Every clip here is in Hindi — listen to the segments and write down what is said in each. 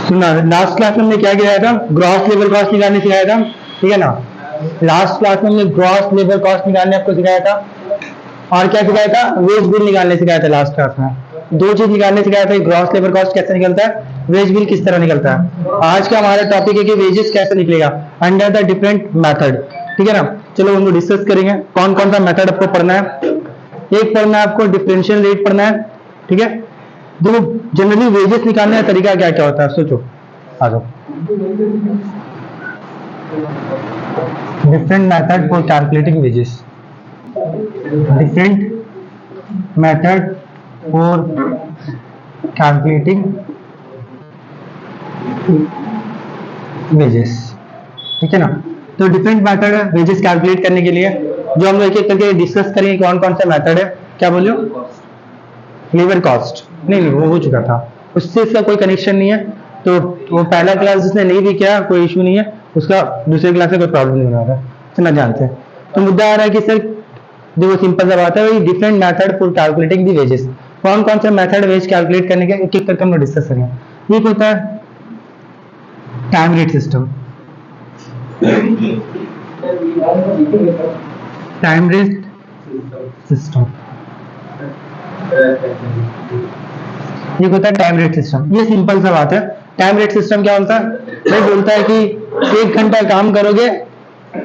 सुना, लास्ट क्लास में हमने क्या किया था, ग्रॉस लेबर कॉस्ट निकालने सिखाया था, ठीक है ना। लास्ट क्लास में हमने ग्रॉस लेबर कॉस्ट निकालने आपको सिखाया था, और क्या सिखाया था, वेज बिल निकालने सिखाया था लास्ट क्लास में। दो चीज निकालने सिखाया था, ग्रॉस लेबर कॉस्ट कैसे निकलता है, वेज बिल किस तरह निकलता है। आज का हमारा टॉपिक है कि वेजेस कैसे निकलेगा अंडर द डिफरेंट मेथड, ठीक है ना। चलो हम लोग डिस्कस करेंगे कौन कौन सा मेथड आपको पढ़ना है। एक पढ़ना है आपको डिफरेंशियल रेट पढ़ना है, ठीक है। देखो जनरली वेजेस निकालने का तरीका क्या क्या होता है, सोचो, आ जाओ। Different method for calculating wages, different method for calculating wages, ठीक है ना। तो डिफरेंट मेथड है वेजेस कैलकुलेट करने के लिए, जो हम लोग एक एक करके डिस्कस करेंगे कौन कौन सा मेथड है। क्या बोलियो, लेबर कॉस्ट, नहीं वो हो चुका था, उससे इसका कोई कनेक्शन नहीं है। तो वो पहला क्लास जिसने नहीं भी किया कोई इशू नहीं है, उसका दूसरे क्लास से कोई प्रॉब्लम नहीं होगा, इतना जानते हैं। तो मुद्दा आ रहा है कि सर देखो सिंपल सा बात है, वही different method for calculating the wages, कौन कौन सा मेथड वेज कैलकुलेट करने के एक एक करके हम लोग डिस्कस करेंगे। एक होता है time rate system, time rate system, ये होता है टाइम रेट सिस्टम। ये सिंपल सा बात है। टाइम रेट सिस्टम क्या होता है, भाई बोलता है कि 1 घंटा काम करोगे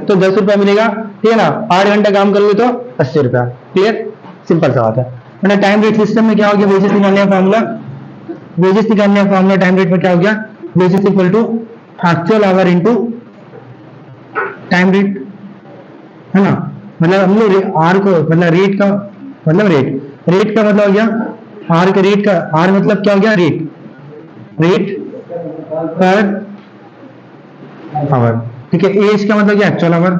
तो 10 रुपया मिलेगा, ठीक है ना। 8 घंटा काम करोगे तो 80 रुपया, क्लियर, सिंपल सा बात है। मतलब टाइम रेट सिस्टम में क्या हो गया, वेजेस निकालने का फॉर्मूला, वेजेस निकालने का फॉर्मूला टाइम रेट में क्या हो गया, wages equal to actual hour into time rate, है ना। मतलब हम लोग आर को मतलब रेट का मतलब रेट का मतलब हो गया आर के रेट का, आर मतलब क्या हो गया, रेट पर आवर, ठीक है। एज का मतलब क्या, एक्चुअल आवर,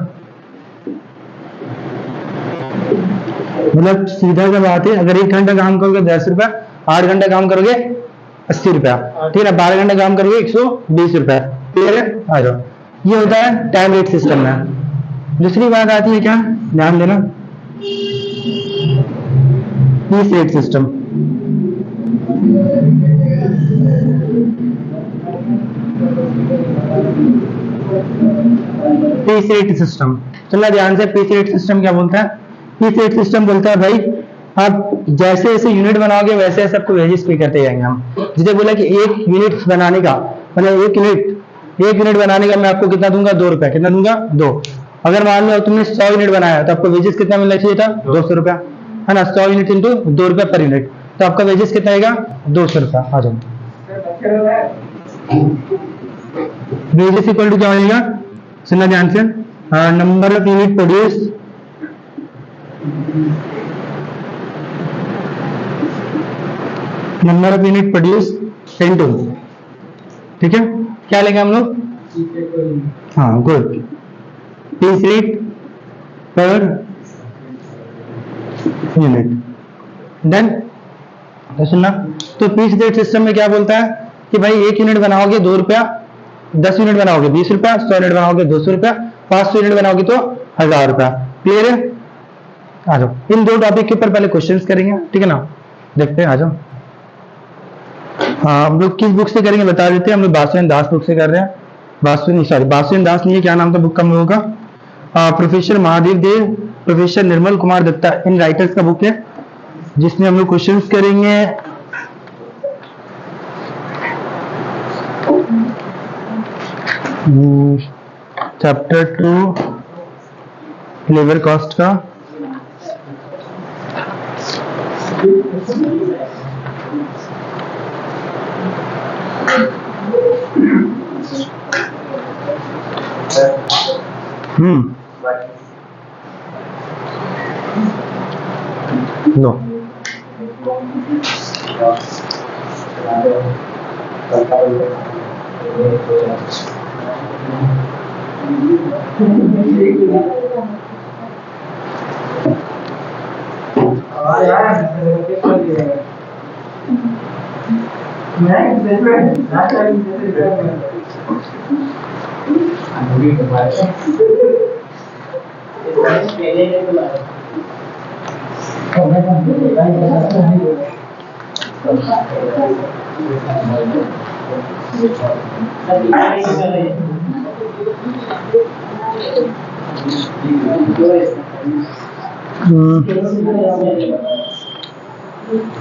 मतलब सीधा सा बात है, अगर 1 घंटा काम करोगे 10 रुपया, 8 घंटा काम करोगे 80 रुपया, ठीक है। 12 घंटा काम करोगे 120 रुपया, क्लियर है, आ जाओ। ये होता है टाइम रेट सिस्टम में। दूसरी बात आती है क्या, ध्यान देना, piece rate system. Piece rate system, चलना ध्यान से, पीस रेट सिस्टम क्या बोलता है, पीस रेट सिस्टम बोलता है भाई आप जैसे जैसे यूनिट बनाओगे वैसे वैसे आपको वेजेस पे करते जाएंगे हम। जिसे बोला कि 1 यूनिट बनाने का मतलब 1 यूनिट बनाने का मैं आपको कितना दूंगा, 2 रुपया, कितना दूंगा, 2। अगर मान लो तुमने 100 यूनिट बनाया तो आपको वेजेस कितना मिलना चाहिए था, 200 रुपया, है ना। 100 यूनिट इंटू 2 रुपया पर यूनिट, तो आपका वेजेस कितना आएगा, 200 रुपया। आ जाओ, वेजेस इक्वल टू क्या हो जाएगा, सुनना ध्यान से, number of unit produce number of unit produce into, ठीक है, क्या लेंगे हम लोग, हाँ good, piece rate per unit, done. तो सुनना, तो पीस रेट सिस्टम में क्या बोलता है कि भाई 1 यूनिट बनाओगे 2 रुपया, 10 यूनिट बनाओगे 20 रुपया, 100 यूनिट बनाओगे 200 रुपया, 500 यूनिट बनाओगे तो 1000 रुपया, क्लियर है। आ जाओ, इन 2 टॉपिक के ऊपर पहले क्वेश्चंस करेंगे, ठीक है ना, देखते हैं, आ जाओ। हाँ हम लोग किस बुक से करेंगे बता देते हैं, हम लोग बासुदेव दास बुक से कर रहे हैं। बासुदेव दास नहीं है, क्या नाम था बुक का हम लोगों का, प्रोफेसर महादेव देव, प्रोफेसर निर्मल कुमार दत्ता, इन राइटर्स का बुक है, जिसमें हम लोग क्वेश्चंस करेंगे। चैप्टर 2 लेबर कॉस्ट का, नो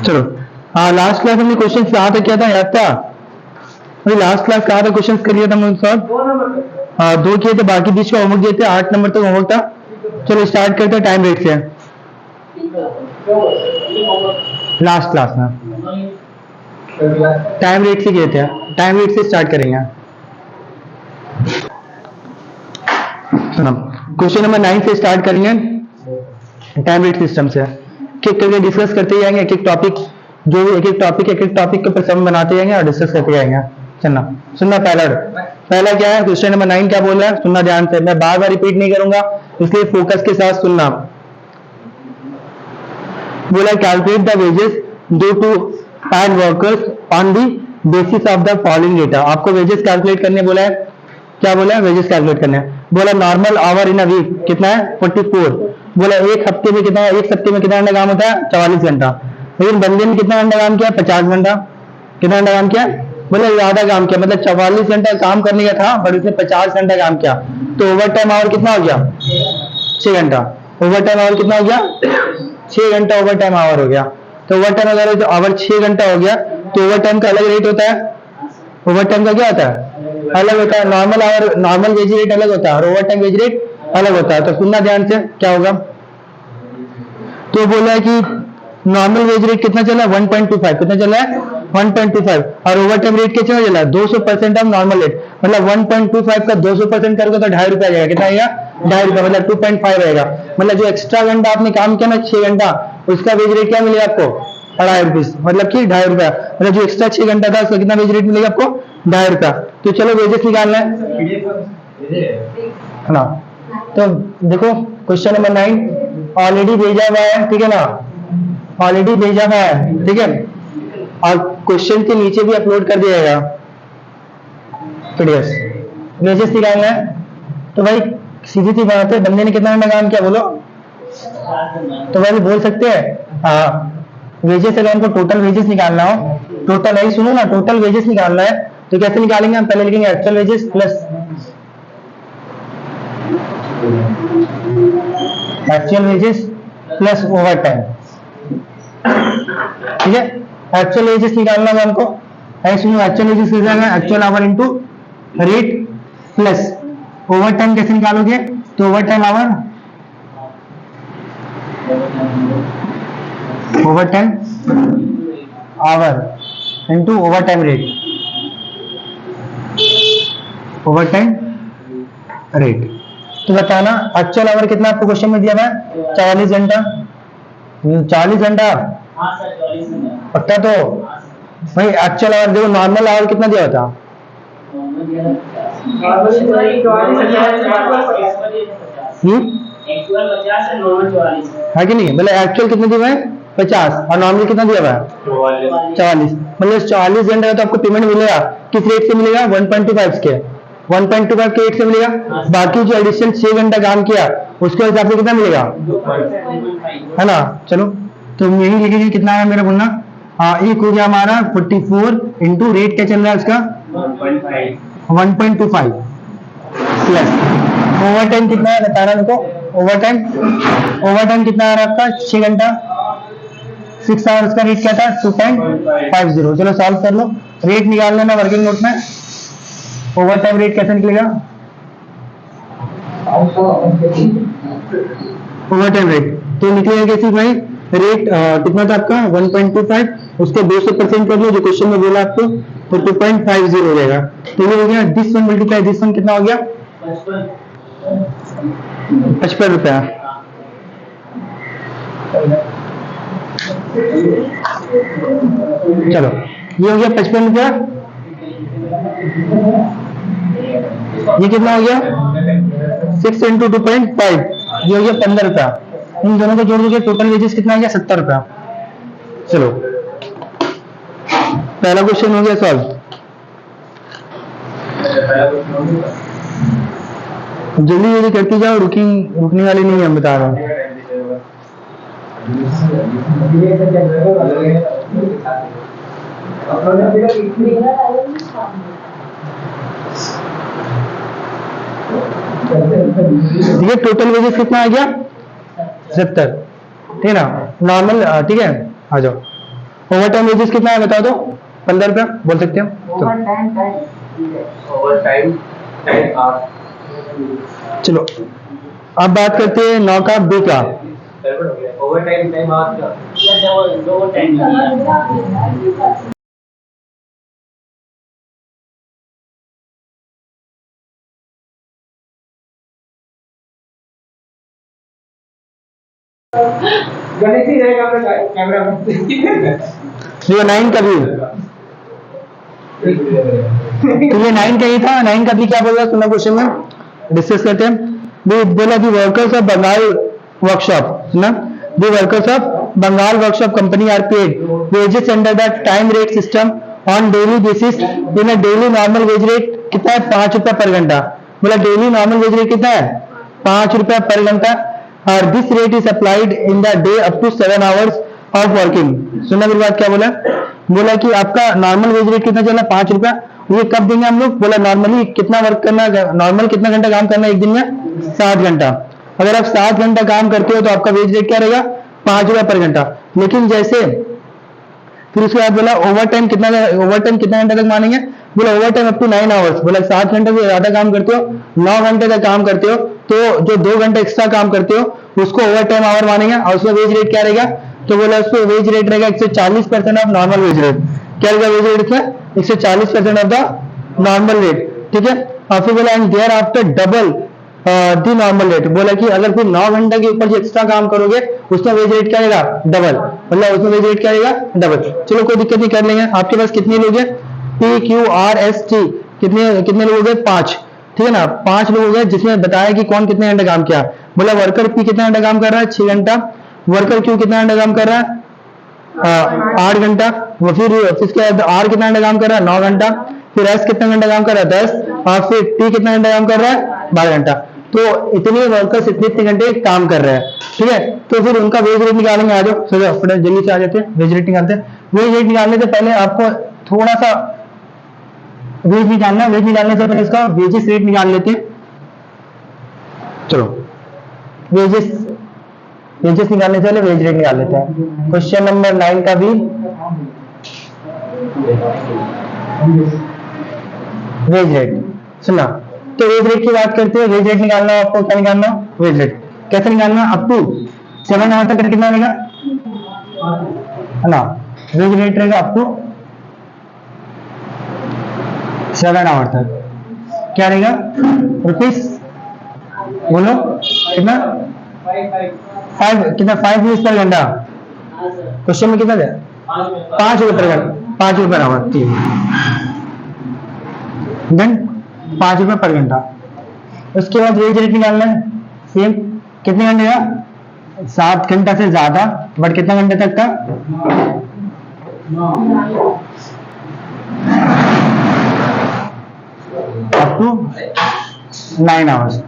चलो हाँ, लास्ट क्लास हमने क्वेश्चन कहाँ तक किया था, याद था? भाई लास्ट क्लास कहाँ तक क्वेश्चन कर लिया था मुझे सर? हाँ 2 किए थे, बाकी बीच का होमवर्क दिए थे, 8 नंबर तक होमवर्क था। चलो स्टार्ट करते हैं टाइम रेट से। लास्ट क्लास में टाइम रेट से किए थे, टाइम रेट से स्टार्ट करेंगे। क्वेश्चन नंबर 9 से स्टार्ट करेंगे, टाइम रेट सिस्टम से एक करके डिस्कस करते जाएंगे, एक एक टॉपिक, जो भी एक एक टॉपिक के ऊपर सम बनाते जाएंगे और डिस्कस करते जाएंगे। चलना सुनना, पहला क्या है, क्वेश्चन नंबर 9 क्या बोल रहा है, सुनना ध्यान से, मैं बार बार रिपीट नहीं करूंगा, इसलिए फोकस के साथ सुनना। बोला calculate the wages due to 5 workers on the basis of the following data. आपको वेजेस कैलकुलेट करने बोला है, क्या बोला है, वेजेस कैलकुलेट करने। बोला normal hour in a week कितना है, 44। बोला एक हफ्ते में कितना, एक हफ्ते में कितना घंटा काम होता है, 44 घंटा। लेकिन बंदे ने कितना घंटा काम किया, 50 घंटा। कितना घंटा काम किया, बोला ज्यादा काम किया, मतलब 44 घंटा काम करने का था बट उसने 50 घंटा काम किया, तो ओवर टाइम आवर कितना हो गया, 6 घंटा। ओवर टाइम आवर कितना हो गया, 6 घंटा ओवर टाइम आवर हो गया। तो ओवर टाइम अगर तो आवर 6 घंटा हो गया, तो ओवर टाइम का अलग रेट होता है। ओवर टाइम का क्या होता है, अलग होता है। Normal hour, normal wage rate अलग होता है और ओवर टाइम वेज रेट अलग होता है। तो सुनना ध्यान से क्या होगा। तो बोला है कि नॉर्मल वेज रेट कितना चला है, 1.25। कितना चला है, 1.25। और ओवर टाइम रेट कितना चला है, 200% ऑफ नॉर्मल रेट। मतलब 1.25 का 200% करोगे तो 2.5 रुपया जाएगा। कितना आएगा, 2.5 रुपया, मतलब 2.5 रहेगा। मतलब जो एक्स्ट्रा घंटा आपने काम किया ना, 6 घंटा, उसका वेज रेट क्या मिलेगा आपको, 2.5 रुपीज, मतलब कि 2.5 रुपया। मतलब जो एक्स्ट्रा 6 घंटा था उसका कितना वेज रेट मिलेगा आपको, 2.5 रुपया। तो चलो वेजेस निकालना है ना। तो देखो क्वेश्चन नंबर 9 ऑलरेडी भेजा हुआ है, ठीक है ना, ऑलरेडी भेजा हुआ है, ठीक है, और क्वेश्चन के नीचे भी अपलोड कर दिया जाएगा पीडीएफ। वेजेस निकालना है तो भाई सीधी सी बात है, बंदे ने कितना घंटा काम किया बोलो, तो भाई बोल सकते हैं हाँ। वेजेस अगर हमको टोटल वेजेस निकालना हो, टोटल है, सुनो ना, टोटल वेजेस निकालना है तो कैसे निकालेंगे हम, पहले लिखेंगे actual wages plus over time, ठीक है। एक्चुअल वेजेस निकालना है हमको, सुनो एक्चुअल वेजेस हो जाएगा actual hour into rate plus over time. कैसे निकालोगे, तो over time our into over time rate, over time rate. तो बताना एक्चुअल आवर कितना आपको क्वेश्चन में दिया है, 44 घंटा। 40 घंटा पक्का। तो भाई एक्चुअल आवर देखो, नॉर्मल आवर कितना दिया था, है कि नहीं, मतलब एक्चुअल कितना दिया है, 50, और नॉर्मल कितना दिया हुआ है, 44। मतलब 44 घंटे का तो आपको पेमेंट मिलेगा, किस रेट से मिलेगा, 1.25 के 1.25 के रेट से मिलेगा। बाकी जो एडिशनल 6 घंटा काम किया उसके हिसाब से कितना मिलेगा, है ना। चलो तो यही लिखेंगे, कितना है मेरा बोलना, हाँ एक हो गया हमारा 44 इंटू रेट क्या चल रहा है उसका 1.25 प्लस ओवर टाइम कितना है बताना मेरे को। ओवर टाइम कितना आ रहा है आपका, 6 घंटा, 6 आवर्स का रेट क्या था, 2.50। चलो सॉल्व कर लो, रेट निकाल लेना वर्किंग नोट में। ओवर टाइम रेट कैसे निकलेगा, ओवर टाइम रेट तो निकलेगा कैसे भाई, रेट कितना था आपका 1.25, उसको 200% कर लो जो क्वेश्चन में बोला आपको, तो 2.50 हो जाएगा। तो ये हो गया, this one multiply this one कितना हो गया, 55 रुपया। चलो ये हो गया 55 रुपया, ये कितना हो गया 6 इंटू 2.5, ये हो गया 15 रुपया। इन दोनों को जोड़ दोगे टोटल वेजेस कितना आ गया 70 रुपया। चलो पहला क्वेश्चन हो गया सॉल्व। जल्दी जल्दी करती जाओ, रुकने वाली नहीं है, हम बता रहा हूँ। ठीक है, टोटल वेजेस कितना आ गया 70, ठीक है ना, नॉर्मल, ठीक है। आ जाओ, ओवर टाइम वेजेस कितना है बता दो, 15 रुपया बोल सकते हो। Over time 10 hour. चलो अब बात करते हैं 9 का बी का। ओवर टाइम 10 आवर का ओवर टाइम गणित ही रहेगा अपना कैमरा में। ये 9 का भी, तो ये 9 का ही था। 9 का भी क्या बोल रहा है सुना, क्वेश्चन में डिस्कस करते हैं। भी बोला the workers of Bengal workshop, सुना, the workers of Bengal workshop company are paid wages under the time rate system on daily basis in a daily normal wage rate कितना है 5 रुपया पर घंटा। बोला डेली नॉर्मल वेज रेट कितना है 5 रुपया पर घंटा, और this rate is applied in the day up to 7 hours of working. सुना मेरी बात क्या बोला, बोला कि आपका नॉर्मल वेज रेट कितना चला 5 रुपया, ये कब देंगे हम लोग, बोला नॉर्मली कितना वर्क करना, नॉर्मल कितना घंटा काम करना एक दिन में 7 घंटा। अगर आप 7 घंटा काम करते हो तो आपका वेज रेट क्या रहेगा 5 रुपया पर घंटा। लेकिन जैसे फिर उसके बाद बोला ओवर टाइम कितना घंटा तक मानेंगे, बोला over time up to 9 hours. बोला 7 घंटे से ज्यादा काम करते हो, 9 घंटे तक काम करते हो, तो जो 2 घंटे एक्स्ट्रा काम करते हो उसको ओवर टाइम आवर मानेंगे, और उसका वेज रेट क्या रहेगा, तो बोला उसको वेज रेट रहेगा 140% ऑफ नॉर्मल वेज रेट। क्या रहेगा वेज रेट का 140% ऑफ द नॉर्मल रेट, ठीक है। और फिर बोला and thereafter double the normal rate. बोला कि अगर फिर 9 घंटे के ऊपर जो एक्स्ट्रा काम करोगे उसका वेज रेट क्या रहेगा डबल, मतलब उसमें वेज रेट क्या रहेगा डबल। चलो कोई दिक्कत नहीं, कर लेंगे। आपके पास कितने लोग हैं, P Q R S T, कितने लोग हो गए 5, ठीक है ना, 5 लोग हो गए, जिसमें बताया कि कौन कितने घंटे काम किया। बोला वर्कर पी कितना घंटा काम कर रहा है 6 घंटा, वर्कर क्यू कितना घंटा काम कर रहा है 8 घंटा, वो फिर इसके बाद आर कितना घंटा काम कर रहा है 9 घंटा, फिर एस कितना घंटा काम कर रहा है 10, और फिर टी कितना घंटा काम कर रहा है 12 घंटा। तो इतने वर्कर्स इतने घंटे काम कर रहे हैं, ठीक है। तो फिर उनका वेज रेट निकालेंगे। आ जाओ चलो फटाफट जल्दी से आ जाते हैं, वेज रेट निकालते हैं। वेज रेट निकालने से पहले आपको थोड़ा सा वेज निकालना, वेज निकालने से पहले इसका वेजेस रेट निकाल लेते हैं। चलो वेजेस निकालने से पहले वेज रेट निकाल लेते हैं। क्वेश्चन नंबर 9 का भी वेज रेट सुना, तो वेज रेट की बात करते हैं। वेज रेट निकालना है आपको, क्या निकालना है वेज रेट, कैसे निकालना, अप टू 7 आवर तक कितना रहेगा है ना, वेज रेट रहेगा अप टू 7 आवर तक, क्या रहेगा रुपीस, बोलो कितना 5 रुपीज पर घंटा। क्वेश्चन में कितना है 5 रुपए पर घंटा, 5 रुपए आवर, ठीक है, देन 5 रुपए पर घंटा। उसके बाद वेज रेट निकालना है सेम, कितने घंटे का 7 घंटा से ज्यादा, बट कितना घंटे तक का अप टू 9 आवर्स।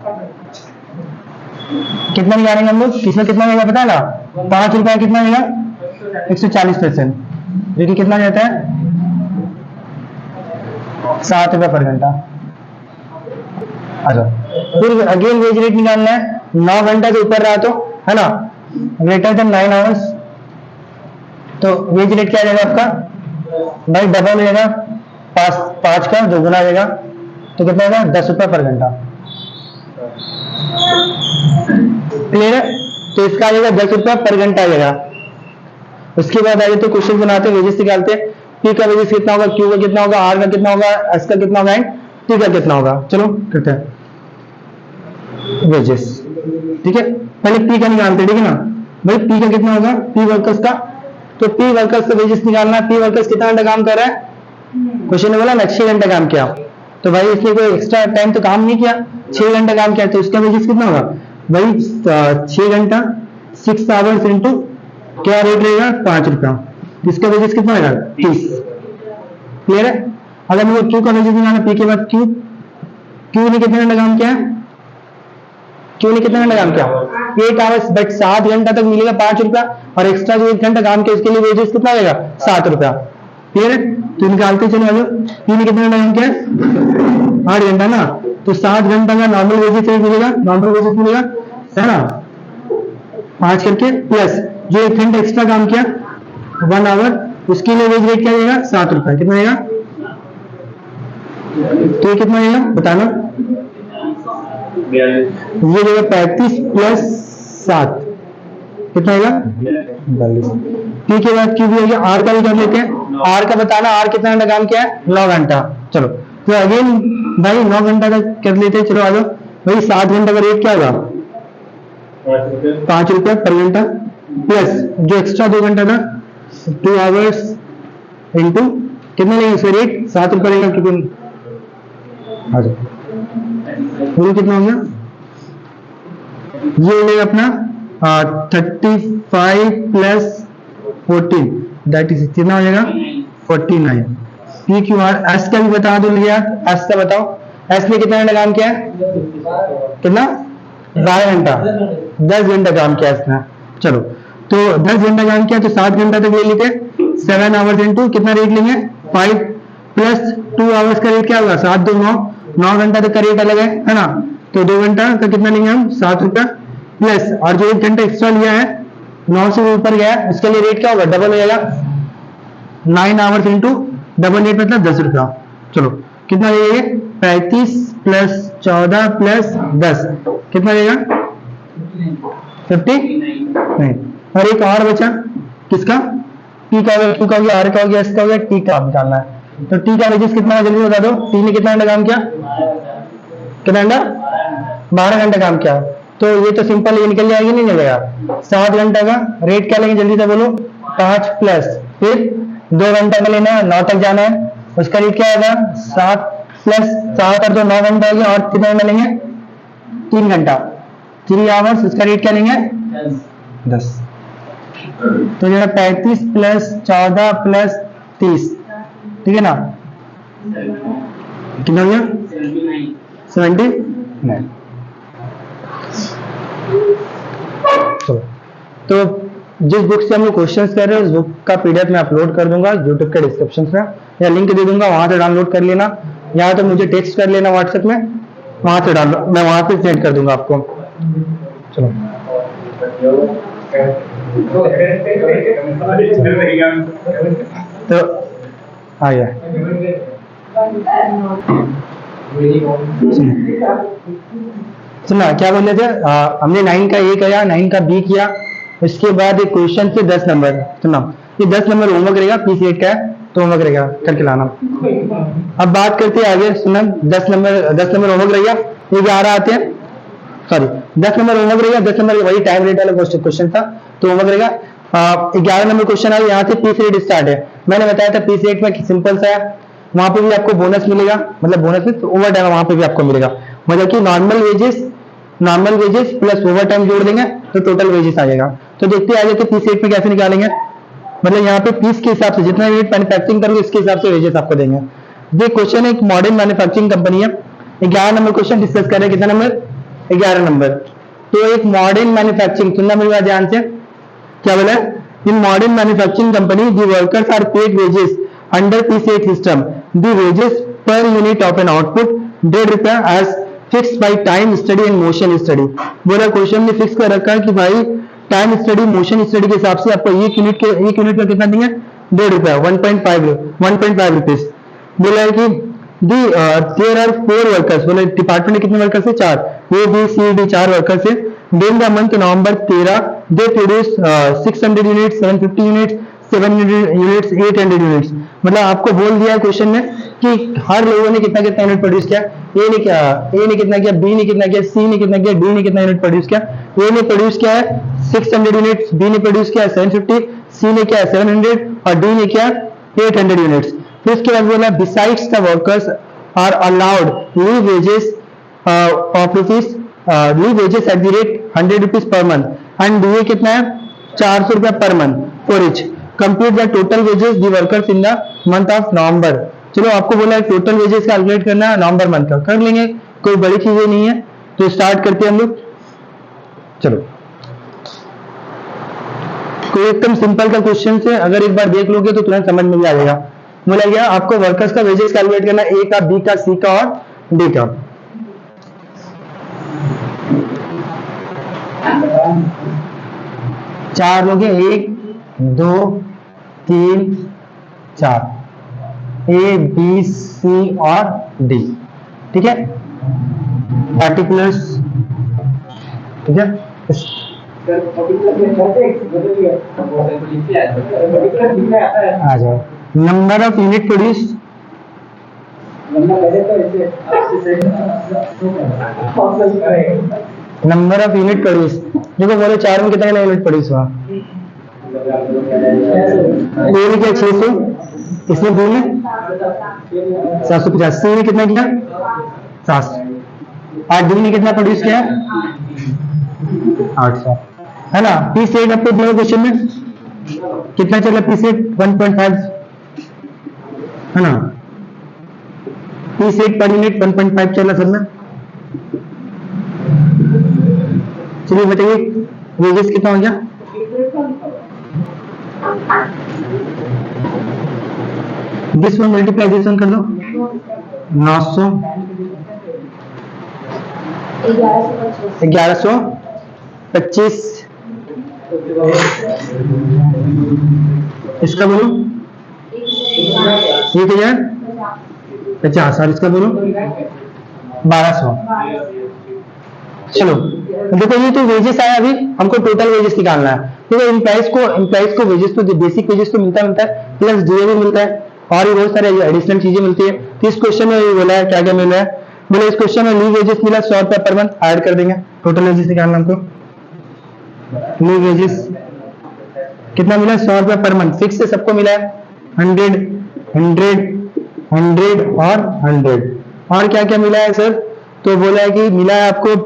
कितना निकालेंगे हम लोग, किसमें कितना रहेगा पता है ना, 5 रुपया कितना रहेगा 140%, जो कि कितना रहता है 7 रुपया पर घंटा। अच्छा फिर अगेन वेज रेट निकालना है, 9 घंटा से ऊपर रहा तो है ना, ग्रेटर देन 9 आवर्स, तो वेज रेट क्या रहेगा आपका भाई डबल रहेगा, 5 का जो गुना रहेगा, तो कितना होगा 10 रुपया पर घंटा। क्लियर है, तो इसका आ जाएगा 10 रुपया पर घंटा आ जाएगा। उसके बाद आगे तो क्वेश्चन बनाते हैं, वेजेस निकालते हैं। पी का वेजेस कितना होगा, क्यू का कितना होगा, आर का कितना होगा, एस का कितना होगा, एंड टी का कितना होगा। चलो करते हैं वेजेस, ठीक है। पहले पी का निकालते हैं, ठीक है ना भाई, पी का कितना होगा पी वर्कर्स का, तो पी वर्कर्स का वेजेस निकालना। पी वर्कर्स कितना घंटा काम कर रहा है, क्वेश्चन ने बोला ना 6 घंटा काम किया, तो भाई इसने कोई एक्स्ट्रा टाइम तो काम नहीं किया, 6 घंटा काम किया, तो उसका वेजेस कितना होगा भाई 6 घंटा 6 आवर्स इंटू क्या रेट रहेगा 5 रुपया, इसका वेजेस कितना होगा 30। क्लियर है। अगर मुझे क्यू का वेजेस निकालना, पी के बाद क्यू ने कितने घंटा काम किया, क्यू ने कितना घंटा काम किया 8 आवर्स, बट 7 घंटा तक मिलेगा 5 रुपया, और एक्स्ट्रा जो 1 घंटा काम किया उसके लिए वेजेस कितना रहेगा 7 रुपया। क्लियर है? तो निकालते चलो आगे। पी ने कितना घंटा काम किया? 8 घंटा ना, तो 7 घंटा का नॉर्मल वेजेस मिलेगा, नॉर्मल वेजेस मिलेगा, है ना, 5 करके प्लस जो 1 घंटा एक्स्ट्रा काम किया 1 आवर, उसके लिए वेज रेट क्या देगा? 7 रुपए। कितना देगा? तो ये कितना देगा बताना? ये देगा 35 प्लस 7, कितना आएगा? 42। पी के बाद क्यू भी हो गया। आर का भी कर लेते हैं। आर का बताना, आर कितना घंटा काम किया है? 9 घंटा। चलो तो अगेन भाई 9 घंटा का कर लेते हैं। चलो आ जाओ भाई, 7 घंटा का रेट क्या होगा? 5 रुपए पर घंटा, प्लस जो एक्स्ट्रा 2 घंटा था 2 आवर्स इंटू कितना लेंगे इसका रेट? 7 रुपए लेगा। क्योंकि आ जाओ बोलो कितना हो गया? ये लेगा अपना 35 प्लस 14 दैट इज कितना हो जाएगा? 49। P Q R. एस का भी बता दो लिया। एस का बताओ, एस ने कितना घंटा काम किया है? कितना? 12 घंटा, 10 घंटा काम किया इसने। चलो तो 10 घंटा काम किया तो 7 घंटा तक ले लेते। 7 आवर्स इंटू कितना रेट लेंगे? 5 प्लस 2 आवर्स का रेट क्या होगा? 7 2 9, 9 घंटा तक का रेट अलग है ना, तो 2 घंटा का कितना लेंगे हम? 7 रुपया, प्लस और जो 1 घंटा एक्स्ट्रा लिया है 9 से ऊपर गया है उसके लिए रेट क्या होगा? डबल हो जाएगा। 9 आवर्स इंटू डबल रेट मतलब 10 रुपया। चलो कितना देंगे? 35 प्लस 14 प्लस 10 कितना देगा? 50 नहीं। और एक और बचा किसका? पी का हो गया, क्यू का हो गया, आर का हो गया, एस का हो गया, टी का निकालना है। तो टी का वेजेस कितना है जल्दी बता दो। टी ने कितना घंटा काम किया? कितना घंटा? 12 घंटा काम किया। तो ये तो सिंपल ये निकल जाएगी, नहीं निकलेगा? 7 घंटा का रेट क्या लेंगे जल्दी से बोलो? 5 प्लस फिर 2 घंटा का लेना है, 9 तक जाना है, उसका रेट क्या आएगा? 7 प्लस 7 और 2 9 घंटा हो गया, और कितना घंटा लेंगे? 3 घंटा, 3 आवर्स, उसका रेट क्या लेंगे? 10। तो जो है 35 प्लस 14 प्लस 30, ठीक है ना, कितना हो गया? 79। चलो तो जिस बुक से हम लोग क्वेश्चंस कर रहे हैं उस बुक का पीडीएफ मैं अपलोड कर दूंगा यूट्यूब के डिस्क्रिप्शन में, या लिंक दे दूंगा, वहां से डाउनलोड कर लेना, या तो मुझे टेक्स्ट कर लेना व्हाट्सएप में, वहां से डाउनलोड मैं वहां से सेंड कर दूंगा आपको। चलो तो आ गया। सुना क्या बोल रहे थे? हमने 9 का ए किया, 9 का बी किया, इसके बाद एक क्वेश्चन से 10 नंबर। सुना ये 10 नंबर होमवर्क रहेगा, पी8 का है तो होमवर्क रहेगा करके लाना। अब बात करते हैं आगे। सुना 10 नंबर होमवर्क रहेगा, ये 11 आते हैं, सॉरी 10 नंबर होमवर्क रहेगा, 10 नंबर वही टाइम रेट वाला क्वेश्चन था तो होमवर्क रहेगा। 11 नंबर क्वेश्चन है, यहाँ से पी8 स्टार्ट है। मैंने बताया था पी8 में सिंपल सा है, वहां पे भी आपको बोनस मिलेगा, मतलब बोनस में ओवर टाइम वहां पे भी आपको मिलेगा, मतलब कि normal wages plus over time जोड़ देंगे तो टोटल वेजेस आ जाएगा। तो देखते आगे तो पी8 में कैसे निकालेंगे, मतलब यहाँ पे पीस के हिसाब से जितना रेट मैन्युफैक्चरिंग करोगे इसके हिसाब से वेजेस आपको देंगे। ये क्वेश्चन एक मॉडर्न मैन्युफैक्चरिंग कंपनी है, 11 नंबर क्वेश्चन डिस्कस कर रहे हैं। कितना नंबर? 11 नंबर। तो एक मॉडर्न मैन्युफैक्चरिंग सुनना मेरी बात ध्यान से, क्या बोला? In modern manufacturing company the workers are paid wages under पी8 सिस्टम, the wages per unit of an output 1.5 रुपया as fixed by time study and motion study. बोला क्वेश्चन में फिक्स कर रखा है कि भाई टाइम स्टडी मोशन स्टडी के हिसाब से आपको एक यूनिट का कितना देंगे? 1.5 रुपया, 1.5 रुपीज। बोला है कि देयर आर 4 वर्कर्स, बोले डिपार्टमेंट में कितने वर्कर्स है? 4, A B C D 4 workers है। During the month November 13 they produce 600 units, 750 units, 700 units, 800 units. मतलब आपको बोल दिया है क्वेश्चन में कि हर लोगों ने कितना कितना यूनिट प्रोड्यूस किया। ए ने कितना किया, बी ने कितना किया, सी ने कितना किया, डी ने कितना यूनिट प्रोड्यूस किया। ए ने प्रोड्यूस किया है 600 यूनिट्स, बी ने प्रोड्यूस किया 750, सी ने किया 700 और डी ने किया 800 यूनिट्स। फिर उसके बाद बोला besides the workers are allowed leave wages of rupees leave wages at the rate 100 rupees per month and ये कितना है? 400 रुपया per month for each. Compute the total wages the workers in the month of November. चलो आपको बोला है टोटल वेजेस कैलकुलेट करना है नवंबर मंथ का, कर लेंगे, कोई बड़ी चीजें नहीं है। तो स्टार्ट करते हैं हम लोग। चलो कोई एकदम सिंपल का क्वेश्चन से अगर एक बार देख लोगे तो तुरंत समझ में भी आ जाएगा। बोला गया आपको वर्कर्स का वेजेस कैलकुलेट करना, ए का, बी का, सी का और डी का। चार लोग हैं, 1 2 3 4, ए बी सी और डी, ठीक है, पार्टिकुलर्स, ठीक है। आ जाओ, number of unit produce, number of unit produce, देखो बोले 4 में कितना यूनिट प्रोड्यूस हुआ, ए में क्या 600, इसमें 2 में 750, सी में कितना किया 700, 8 2 ने कितना प्रोड्यूस किया 800, है ना। पीस रेट आपको दिया क्वेश्चन में कितना चला, पीस रेट 1.5, है ना। पीस रेट पर यूनिट 1.5 चला सर में। चलिए बताइए वेजेस कितना हो गया, this one multiply this one कर दो, 900 1125, इसका बोलो 1050, और इसका बोलो 1200। चलो देखो ये तो वेजेस आया, अभी हमको टोटल वेजेस निकालना है। देखो एम्प्लॉइज को वेजेस तो बेसिक वेजेस तो मिलता है, प्लस डीए भी मिलता है और भी बहुत सारे एडिशनल चीजें मिलती है। तो इस क्वेश्चन में ये बोला है क्या क्या मिल रहा है, बोले इस क्वेश्चन में लीव वेजेस मिला 100 रुपए पर मंथ, ऐड कर देंगे, टोटल वेजेस निकालना हमको। लीव वेजेस कितना मिला 100 रुपए पर मंथ, फिक्स से सबको मिला है 100 100 100 और 100, और क्या क्या मिला है सर, तो बोला है कि मिला है आपको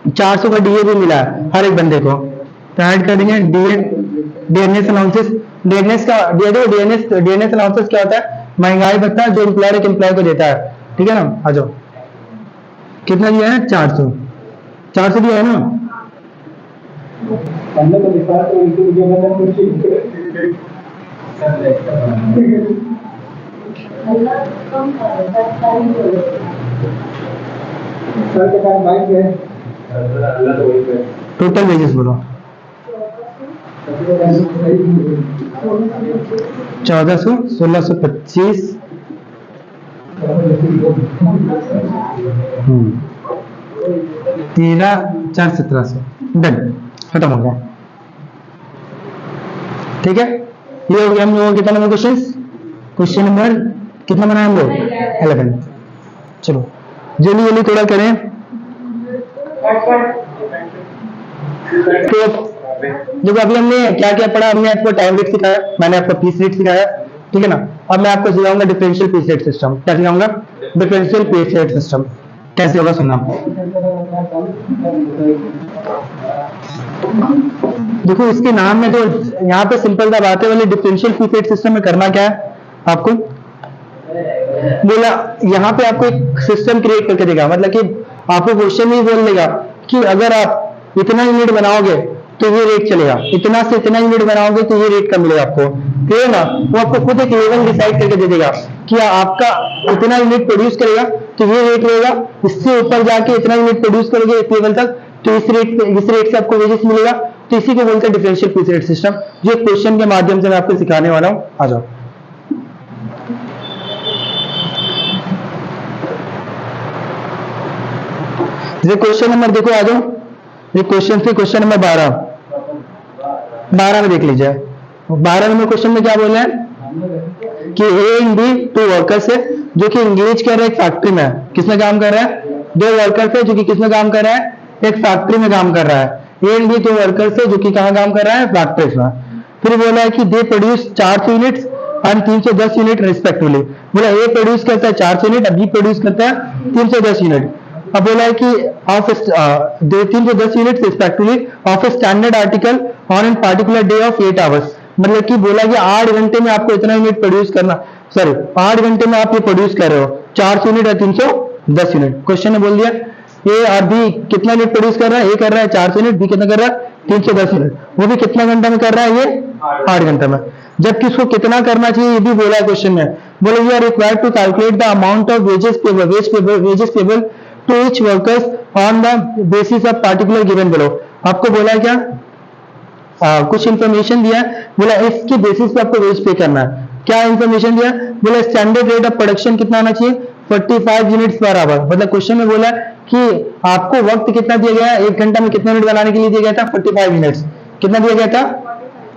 400 का डीए भी मिला है हर एक बंदे को, तो ऐड कर देंगे डीएनएस अलाउंसेस। डीएनएस का डीएनएस अलाउंसेस क्या होता है, महंगाई भत्ता जो एम्प्लॉयर एक एम्प्लॉय को देता है, ठीक है ना। आ जाओ, कितना दिया है 400 दिया है ना। टोटल वेजेस बोलो 1400 1625 13 4 1700, डन, खत्म हो गया, ठीक है। ये हो गया हम लोगों कितना नंबर क्वेश्चन नंबर कितना बनाए हम लोग 11। चलो जल्दी जल्दी थोड़ा करें। तो देखो अभी हमने क्या क्या पढ़ा, हमने आपको टाइम रेट सिखाया, मैंने आपको पीस रेट सिखाया, ठीक है ना। अब मैं आपको सिखाऊंगा डिफरेंशियल पीस रेट सिस्टम। क्या सिखाऊंगा, डिफरेंशियल पीस रेट सिस्टम कैसे होगा सुनना। देखो इसके नाम में तो यहाँ पे सिंपल सा बात है, वाले डिफरेंशियल पीस रेट सिस्टम में करना क्या है आपको, बोला यहाँ पे आपको एक सिस्टम क्रिएट करके देगा, मतलब कि आपको क्वेश्चन में बोल देगा कि अगर आप इतना यूनिट बनाओगे तो ये रेट चलेगा, इतना से इतना यूनिट बनाओगे तो ये रेट कम मिलेगा आपको, ठीक है ना। वो आपको खुद एक लेवल डिसाइड करके दे देगा कि आपका इतना यूनिट प्रोड्यूस करेगा तो ये रेट रहेगा, इससे ऊपर जाके इतना यूनिट प्रोड्यूस करोगे इस लेवल तक तो इस रेट से आपको वेजेस मिलेगा। तो इसी को बोलते हैं डिफरेंशियल पीस रेट सिस्टम, जो क्वेश्चन के माध्यम से मैं आपको सिखाने वाला हूँ। आ जाओ, ये क्वेश्चन नंबर देखो, आ जाओ, ये क्वेश्चन नंबर 12 में देख लीजिए। 12 नंबर क्वेश्चन में क्या बोला है कि ए एंड बी 2 वर्कर्स है जो कि इंगेज कर रहे हैं एक फैक्ट्री में, किसमें काम कर रहा है, 2 वर्कर्स है जो कि किसमें काम कर रहा है, एक फैक्ट्री में काम कर रहा है। ए एंड बी 2 वर्कर्स है जो कि कहाँ काम कर रहा है, फैक्ट्री में। फिर बोला है कि they produce 400 units and 310 unit respectively. बोला ए प्रोड्यूस करता है 400 यूनिट, बी प्रोड्यूस करता है 310 यूनिट। अब बोला है कि of 310 unit respectively of standard article on an particular day of 8 hours. मतलब कि बोला कि 8 घंटे में आपको इतना यूनिट प्रोड्यूस करना, सॉरी 8 घंटे में आप ये प्रोड्यूस कर रहे हो 400 यूनिट या 310 यूनिट। क्वेश्चन ने बोल दिया ए और बी कितना यूनिट प्रोड्यूस कर रहा है, ए कर रहा है 400 यूनिट, बी कितना कर रहा है 310 यूनिट, वो भी कितना घंटा में कर रहा है, ये 8 घंटा में। जबकि उसको कितना करना चाहिए ये भी बोला है क्वेश्चन में। बोले you are required to calculate the amount of wages payable to each workers on the basis of particular given below. आपको बोला है क्या, कुछ इंफॉर्मेशन दिया है, बोला इसके बेसिस पे आपको वेज पे करना है। क्या इंफॉर्मेशन दिया, बोला स्टैंडर्ड रेट ऑफ प्रोडक्शन कितना आना चाहिए, 45 यूनिट्स पर आवर। मतलब क्वेश्चन में बोला कि आपको वक्त कितना दिया गया है, 1 घंटा में कितने यूनिट बनाने के लिए दिया गया था, 45 यूनिट्स। कितना दिया गया था,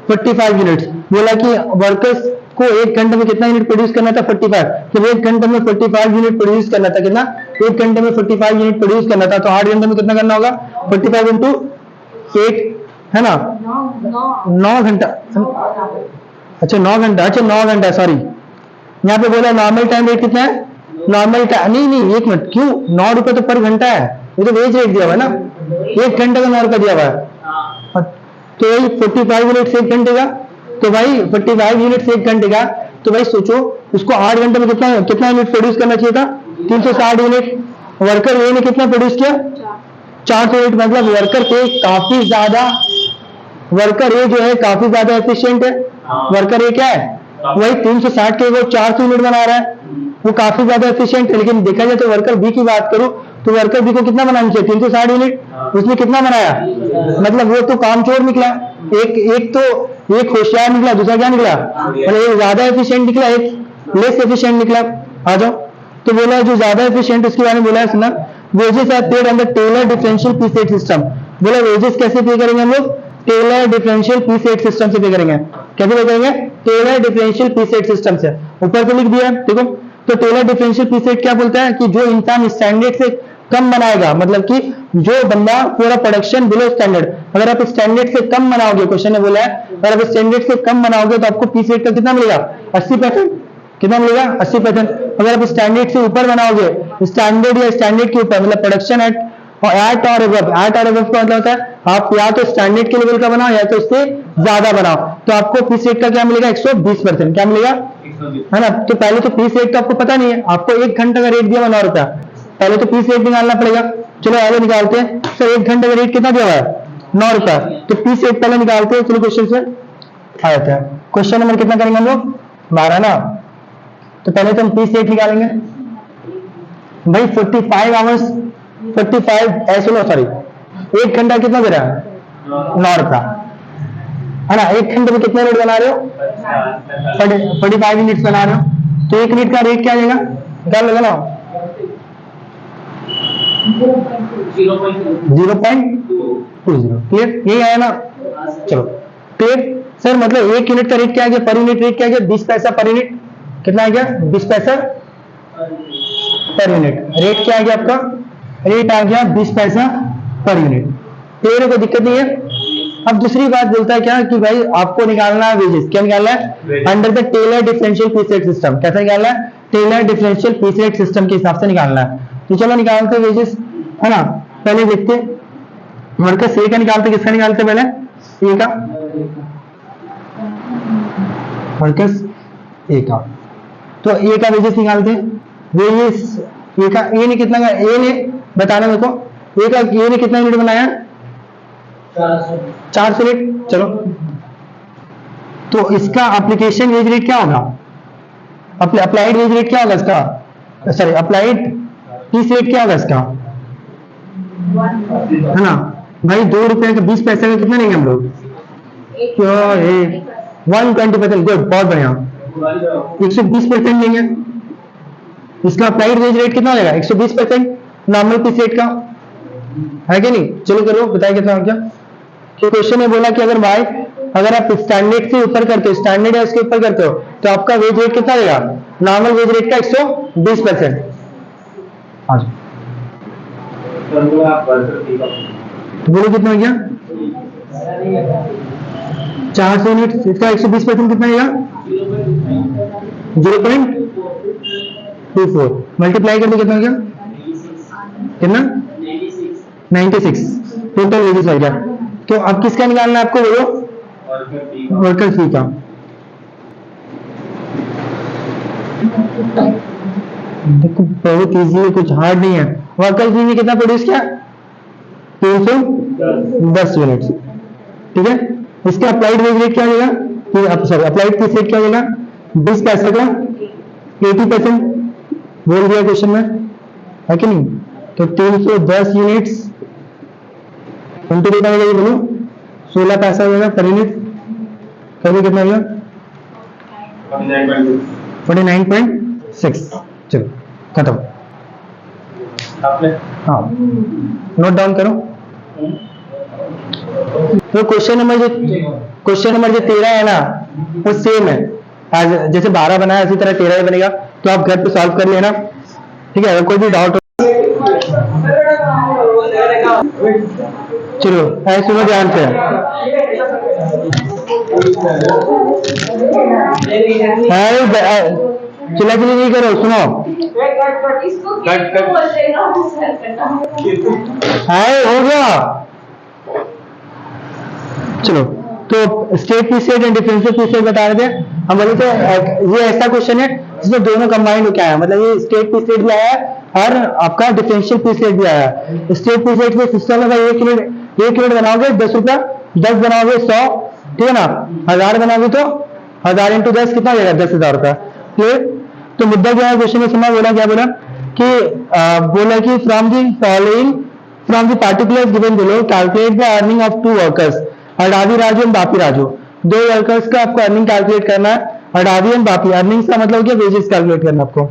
45 यूनिट्स। बोला कि वर्कर्स को 1 घंटे में कितना यूनिट प्रोड्यूस करना था, 45। तो 1 घंटे में 45 यूनिट प्रोड्यूस करना था, कितना, 1 घंटे में 45 यूनिट प्रोड्यूस करना था, तो 8 घंटे में कितना करना होगा, 45 इंटू 8 है ना, 9 घंटा। अच्छा 9 घंटा, अच्छा 9 घंटा, सॉरी। यहाँ पे बोला नॉर्मल टाइम रेट कितना है, नॉर्मल टाइम नहीं 1 मिनट, क्यों, 9 रुपए तो पर घंटा है, ये तो वेज रेट दिया हुआ है ना, 1 घंटे का 9 रुपए दिया हुआ है। तो वही 45 यूनिट्स 1 घंटे का, तो भाई 45 यूनिट्स 1 घंटे का, तो भाई सोचो उसको 8 घंटे में कितना कितना यूनिट प्रोड्यूस करना चाहिए था, 360 यूनिट। वर्कर ए ने कितना प्रोड्यूस किया, 400 यूनिट। मतलब वर्कर ए काफी ज्यादा, वर्कर ए जो है काफी ज्यादा एफिशिएंट है। वर्कर ए क्या है, वही 360 के वो 400 यूनिट बना रहा है, वो काफी ज्यादा एफिशिएंट है। लेकिन देखा जाए तो वर्कर बी की बात करूं तो वर्कर बी को कितना बनाना चाहिए, 360 यूनिट, उसने कितना बनाया, मतलब वो तो कामचोर निकला। एक होशियार निकला, दूसरा क्या निकला, मतलब एक ज्यादा एफिशिएंट निकला, एक लेस एफिशिएंट निकला। आ जाओ, तो बोला जो ज्यादा एफिशिएंट उसके बारे में बोला है, सुना, wages are paid under Taylor differential piece rate system. बोला वेजेस कैसे पे करेंगे हम लोग, Taylor differential piece rate system से पे करेंगे। कैसे पे करेंगे, Taylor differential piece rate system से। ऊपर पे लिख दिया, देखो। तो टेलर डिफरेंशियल पीस रेट क्या बोलता है कि जो इंसान स्टैंडर्ड से कम बनाएगा, मतलब कि जो बंदा पूरा प्रोडक्शन बिलो स्टैंडर्ड, अगर आप स्टैंडर्ड से कम बनाओगे, क्वेश्चन ने बोला है अगर आप स्टैंडर्ड से कम बनाओगे तो आपको पीस रेट का कितना मिलेगा, 80%। कितना मिलेगा, 80%। अगर आप स्टैंडर्ड से ऊपर बनाओगे, स्टैंडर्ड या स्टैंडर्ड के ऊपर, मतलब प्रोडक्शन एट और अबव का मतलब होता है आप या तो स्टैंडर्ड के लेवल का बनाओ या तो उससे ज्यादा बनाओ, तो आपको पीस रेट का क्या मिलेगा, 120%। क्या मिलेगा, है ना। तो पहले तो पीस रेट तो आपको पता नहीं है, आपको 1 घंटे का रेट दिया 9 रुपया, पहले तो पीस रेट निकालना पड़ेगा। चलो आगे निकालते हैं। सर 1 घंटे का रेट कितना दिया हुआ है, 9 रुपया, तो पीस रेट पहले निकालते हैं। चलो क्वेश्चन से आ जाता है। क्वेश्चन नंबर कितना करेंगे हम लोग, 12 ना। तो पहले तो हम पीस रेट निकालेंगे भाई, 45 आवर्स, 45 ऐसे लो, सॉरी 1 घंटा कितना दे रहा है, 9 रुपया, है ना। 1 घंटे में कितने यूनिट बना रहे हो, 45 यूनिट्स बना रहे हो, तो 1 यूनिट का रेट क्या आएगा, निकाल लगा ना, 0.20। क्लियर, यही आया ना। चलो क्लियर। सर मतलब 1 यूनिट का रेट क्या आ गया, पर यूनिट रेट क्या आ गया, 20 पैसा पर यूनिट। कितना आ गया, 20 पैसा पर यूनिट। रेट क्या आ गया आपका, रेट आ गया 20 पैसा पर यूनिट। क्लियर, कोई दिक्कत नहीं है। अब दूसरी बात बोलता है क्या कि भाई आपको निकालना है वेजेस, क्या निकालना है, under the Taylor differential piece rate system. कैसा निकालना है, Taylor differential piece rate system के हिसाब से निकालना है। तो चलो निकालते वेजेस, है ना। पहले देखते वर्कर्स ए का निकालते, किसका निकालते पहले, ए का, वर्कर्स ए का। तो ए का वेजेस निकालते हैं, वेजेस ए का, ए ने कितना, ए ने बताना मेरे को, ए का, ए ने कितना यूनिट बनाया, 400 यूनिट। चलो तो इसका एप्लीकेशन वेज रेट क्या होगा, अप्लाइड वेज रेट क्या होगा इसका, सॉरी अप्लाइड पीस रेट क्या होगा इसका, है ना भाई। 2 रुपए का 20 पैसे का कितना लेंगे हम लोग, 120%। गुड, बहुत बढ़िया, 120% लेंगे। इसका अप्लाइड वेज रेट कितना हो जाएगा, 120% नॉर्मल पीस रेट का, है कि नहीं। चलो करो, बताइए कितना हो गया। तो क्वेश्चन में बोला कि अगर भाई अगर आप स्टैंडर्ड से ऊपर करते हो, स्टैंडर्ड या उसके ऊपर करते हो, तो आपका वेज रेट कितना देगा, नॉर्मल वेज रेट का 120%। तो बोलो कितना हो गया, 400 यूनिट, इसका 120% कितना आएगा, 0.24 मल्टीप्लाई कर दो, कितना हो गया, कितना, 96 टोटल वेजेस हो गया। तो अब किसका निकालना है आपको, बोलो, वर्कर सी का। देखो बहुत इजी है, कुछ हार्ड नहीं है। वर्कर सी ने कितना प्रोड्यूस किया, 310 यूनिट्स, ठीक है। इसका अप्लाइड वेज रेट क्या होगा, सॉरी अप्लाइड पीस रेट क्या होगा, 20 पैसे का 80% बोल दिया क्वेश्चन में, है कि नहीं। तो 310 यूनिट्स इंटू कितना होगा ये बोलो, 16 पैसा होगा पर यूनिट, कभी कितना होगा 49.6। चलो खत्म। हाँ नोट डाउन करो। तो क्वेश्चन नंबर जो 13 है ना वो सेम है आज, जैसे 12 बनाया उसी तरह 13 ही बनेगा। तो आप घर पे सॉल्व कर लेना, ठीक है। अगर कोई भी डाउट हो चलो ऐसे सुनो ध्यान से, चिल्ला चिल्ली नहीं करो, सुनो हो गया। चलो तो straight piece rate and differential piece rate बता रहे थे हम, बोले थे ये ऐसा क्वेश्चन है जिसमें दोनों कंबाइंड होकर आया, मतलब ये स्टेट पीस रेट भी आया है और आपका डिफरेंशियल पीस रेट भी आया है। स्टेट पीस रेट में सिस्टम है भाई, 1 यूनिट बनाओगे 10 रुपया, 10 बनाओगे 100, ठीक है ना। 1000 बनाओगे तो 1000 इंटू 10 कितना हो जाएगा, 10,000 रुपया। क्लियर। तो मुद्दा क्या है क्वेश्चन में, सुना बोला क्या बोला कि बोला कि from the particular given below calculate the earning of 2 workers Adavi Raju and Bapi Raju. 2 workers का आपको अर्निंग कैलकुलेट करना है, अडावी एंड बापी। अर्निंग्स का मतलब क्या, वेजेस कैलकुलेट करना आपको,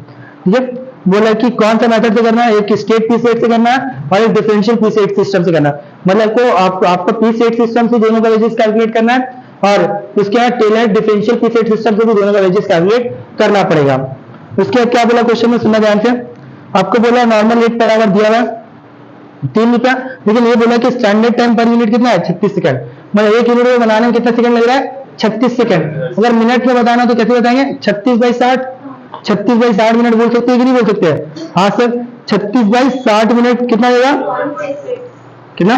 ठीक है। बोला कि कौन सा मेथड से करना है, एक स्टेट पीस रेट से करना है और एक डिफरेंशियल पीस रेट सिस्टम से करना है। मतलब को आपको पीस रेट सिस्टम से दोनों का वेजेस कैलकुलेट करना है और उसके बाद Taylor differential piece rate system से भी दोनों का वेजेस कैलकुलेट करना पड़ेगा। उसके बाद क्या बोला क्वेश्चन में, सुनना ध्यान से। आपको बोला नॉर्मल रेट पर आवर दिया हुआ 3 रुपया, लेकिन ये बोला कि स्टैंडर्ड टाइम पर यूनिट कितना है, 36 सेकंड। मतलब 1 यूनिट में बनाने में कितना सेकंड लग रहा है, 36 सेकंड। अगर मिनट में बताना तो कैसे बताएंगे, 36/60 मिनट बोल सकते हैं कि नहीं बोल सकते हैं। हाँ सर 36/60 मिनट कितना देगा, कितना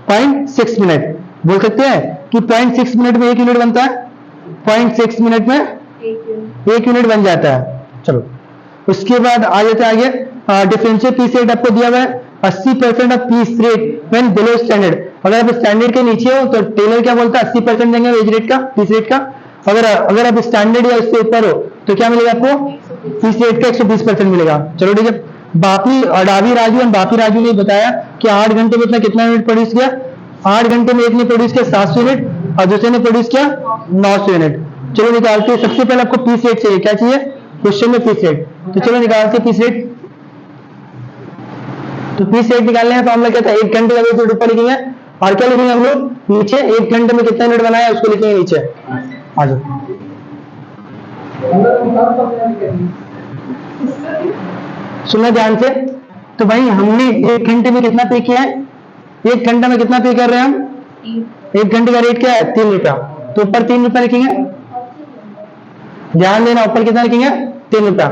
0.6 मिनट बोल सकते हैं कि 0.6 मिनट में 1 यूनिट बनता है, 0.6 मिनट में 1 यूनिट बन जाता है। चलो उसके बाद आ जाते हैं आगे, डिफरेंशियल पीस रेट आपको दिया हुआ है 80% of peace rate when below standard. अगर आप स्टैंडर्ड के नीचे हो तो टेलर क्या बोलता है, 80% देंगे वेज रेट का, पीस रेट का। अगर आप स्टैंडर्ड या उससे ऊपर हो तो क्या मिलेगा आपको, पीस रेट का 120% मिलेगा। चलो ठीक है। बापी अडावी राजू और बापी राजू ने बताया कि 8 घंटे में इतना कितना यूनिट प्रोड्यूस किया, 8 घंटे में एक ने प्रोड्यूस किया 700 यूनिट और दूसरे ने प्रोड्यूस किया 900 यूनिट। चलो निकालते हैं। सबसे पहले आपको पीस रेट चाहिए, क्या चाहिए क्वेश्चन में, पीस रेट। तो चलो निकालते हैं पीस रेट। तो पीस रेट निकालने का फॉर्मूला क्या था, 1 घंटे का वेज रेट ऊपर लिखेंगे और क्या लिखेंगे हम लोग नीचे, 1 घंटे में कितना यूनिट बनाया उसको लिखेंगे नीचे। आ जाओ सुनना ध्यान से। तो भाई हमने 1 घंटे में कितना पे किया है, 1 घंटा में कितना पे कर रहे हैं हम, 1 घंटे का रेट क्या है 3 रुपया। तो ऊपर 3 रुपया लिखेंगे, ध्यान देना ऊपर कितना लिखेंगे 3 रुपया।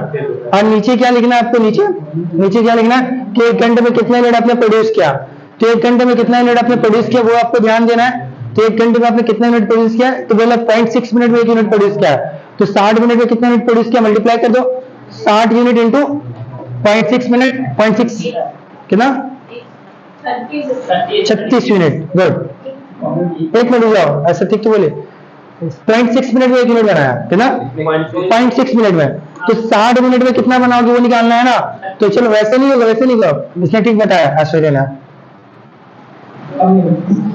और नीचे क्या लिखना है आपको, नीचे क्या लिखना है कि 1 घंटे में कितना यूनिट आपने प्रोड्यूस किया। तो 1 घंटे में कितना यूनिट आपने प्रोड्यूस किया वो आपको ध्यान देना है। तो 1 घंटे में आपने कितना यूनिट प्रोड्यूस किया, तो बोला 0.6 मिनट में 1 यूनिट प्रोड्यूस किया है। तो 60 मिनट में कितना यूनिट प्रोड्यूस किया, मल्टीप्लाई कर दो 60 यूनिट इंटू 0.6 मिनट, 0.6 कितना 36 यूनिट। गुड, 1 मिनट जाओ ऐसा ठीक तो बोले। 0.6 मिनट में 1 यूनिट बनाया कितना, 0.6 मिनट में। तो 60 मिनट में कितना बनाओगे वो निकालना है ना। तो चलो वैसे नहीं होगा, वैसे नहीं होगा, इसने ठीक बताया आश्चर्य ने।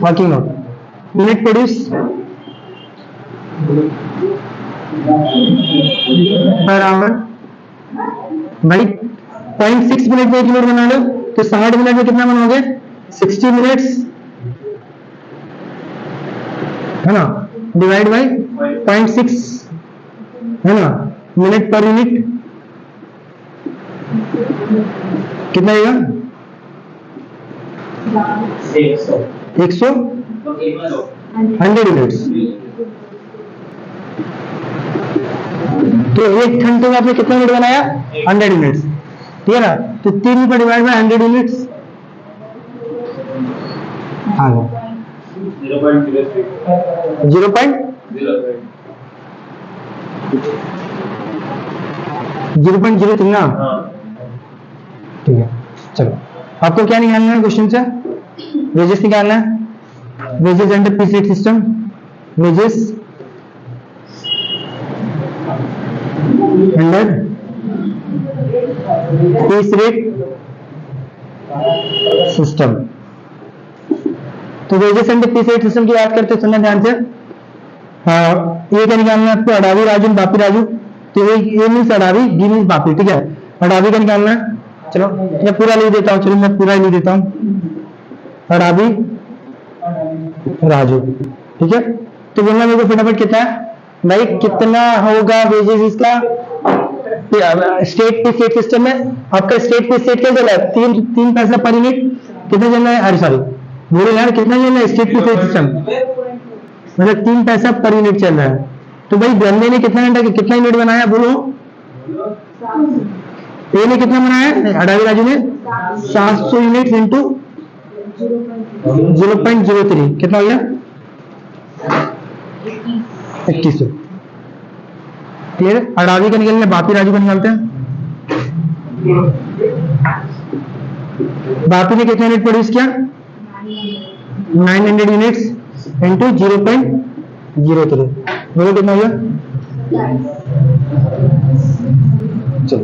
Working note unit produce per hour भाई 0.6 मिनट में 1 यूनिट बना लो। तो 60 मिनट में कितना बनाओगे 60 मिनट्स है ना, डिवाइड बाई 0.6 है ना, मिनट पर यूनिट कितना आएगा 100 100 यूनिट्स। तो 1 घंटे में आपने कितना यूनिट बनाया 100 यूनिट्स, ठीक है ना। तो 3 रुपये डिवाइड बाय 100 यूनिट्स आ गया 0.03 ना, ठीक है। चलो आपको क्या निकालना है क्वेश्चन से, वेजेस निकालना है, wages under piece rate system, wages under piece rate system. तो wages under piece rate system की बात करते हैं, सुनना ध्यान से। ये क्या निकालना है आपको, अडावी राजू बापी राजू। तो ए मीन्स अडावी, बी मीन्स बापी, ठीक है। अडावी का निकालना है, चलो मैं पूरा लिख देता हूँ, चलो मैं पूरा लिख देता हूँ, अडावी राजू, ठीक है। तो बोलना मेरे को फटाफट कितना है भाई, कितना होगा वेजेस इसका स्टेट पे स्टेट सिस्टम में। आपका स्टेट पे स्टेट क्या चल रहा है, 3 पैसा पर यूनिट कितना चल रहा है, अरे सॉरी बोले यार कितना चल रहा है स्टेट पे स्टेट सिस्टम, मतलब 3 पैसा पर यूनिट चल रहा है। तो भाई बंदे ने कितना घंटा कितना यूनिट बनाया बोलो, ए ने कितना बनाया, अडावी राजू ने 700 यूनिट इंटू 0.03 कितना हो गया 2100। क्लियर। अडावी का निकलने बापी राजू का निकालते हैं। बापी ने कितना यूनिट प्रोड्यूस किया, 900 यूनिट्स इंटू 0.03, बोलो कितना हो गया। चलो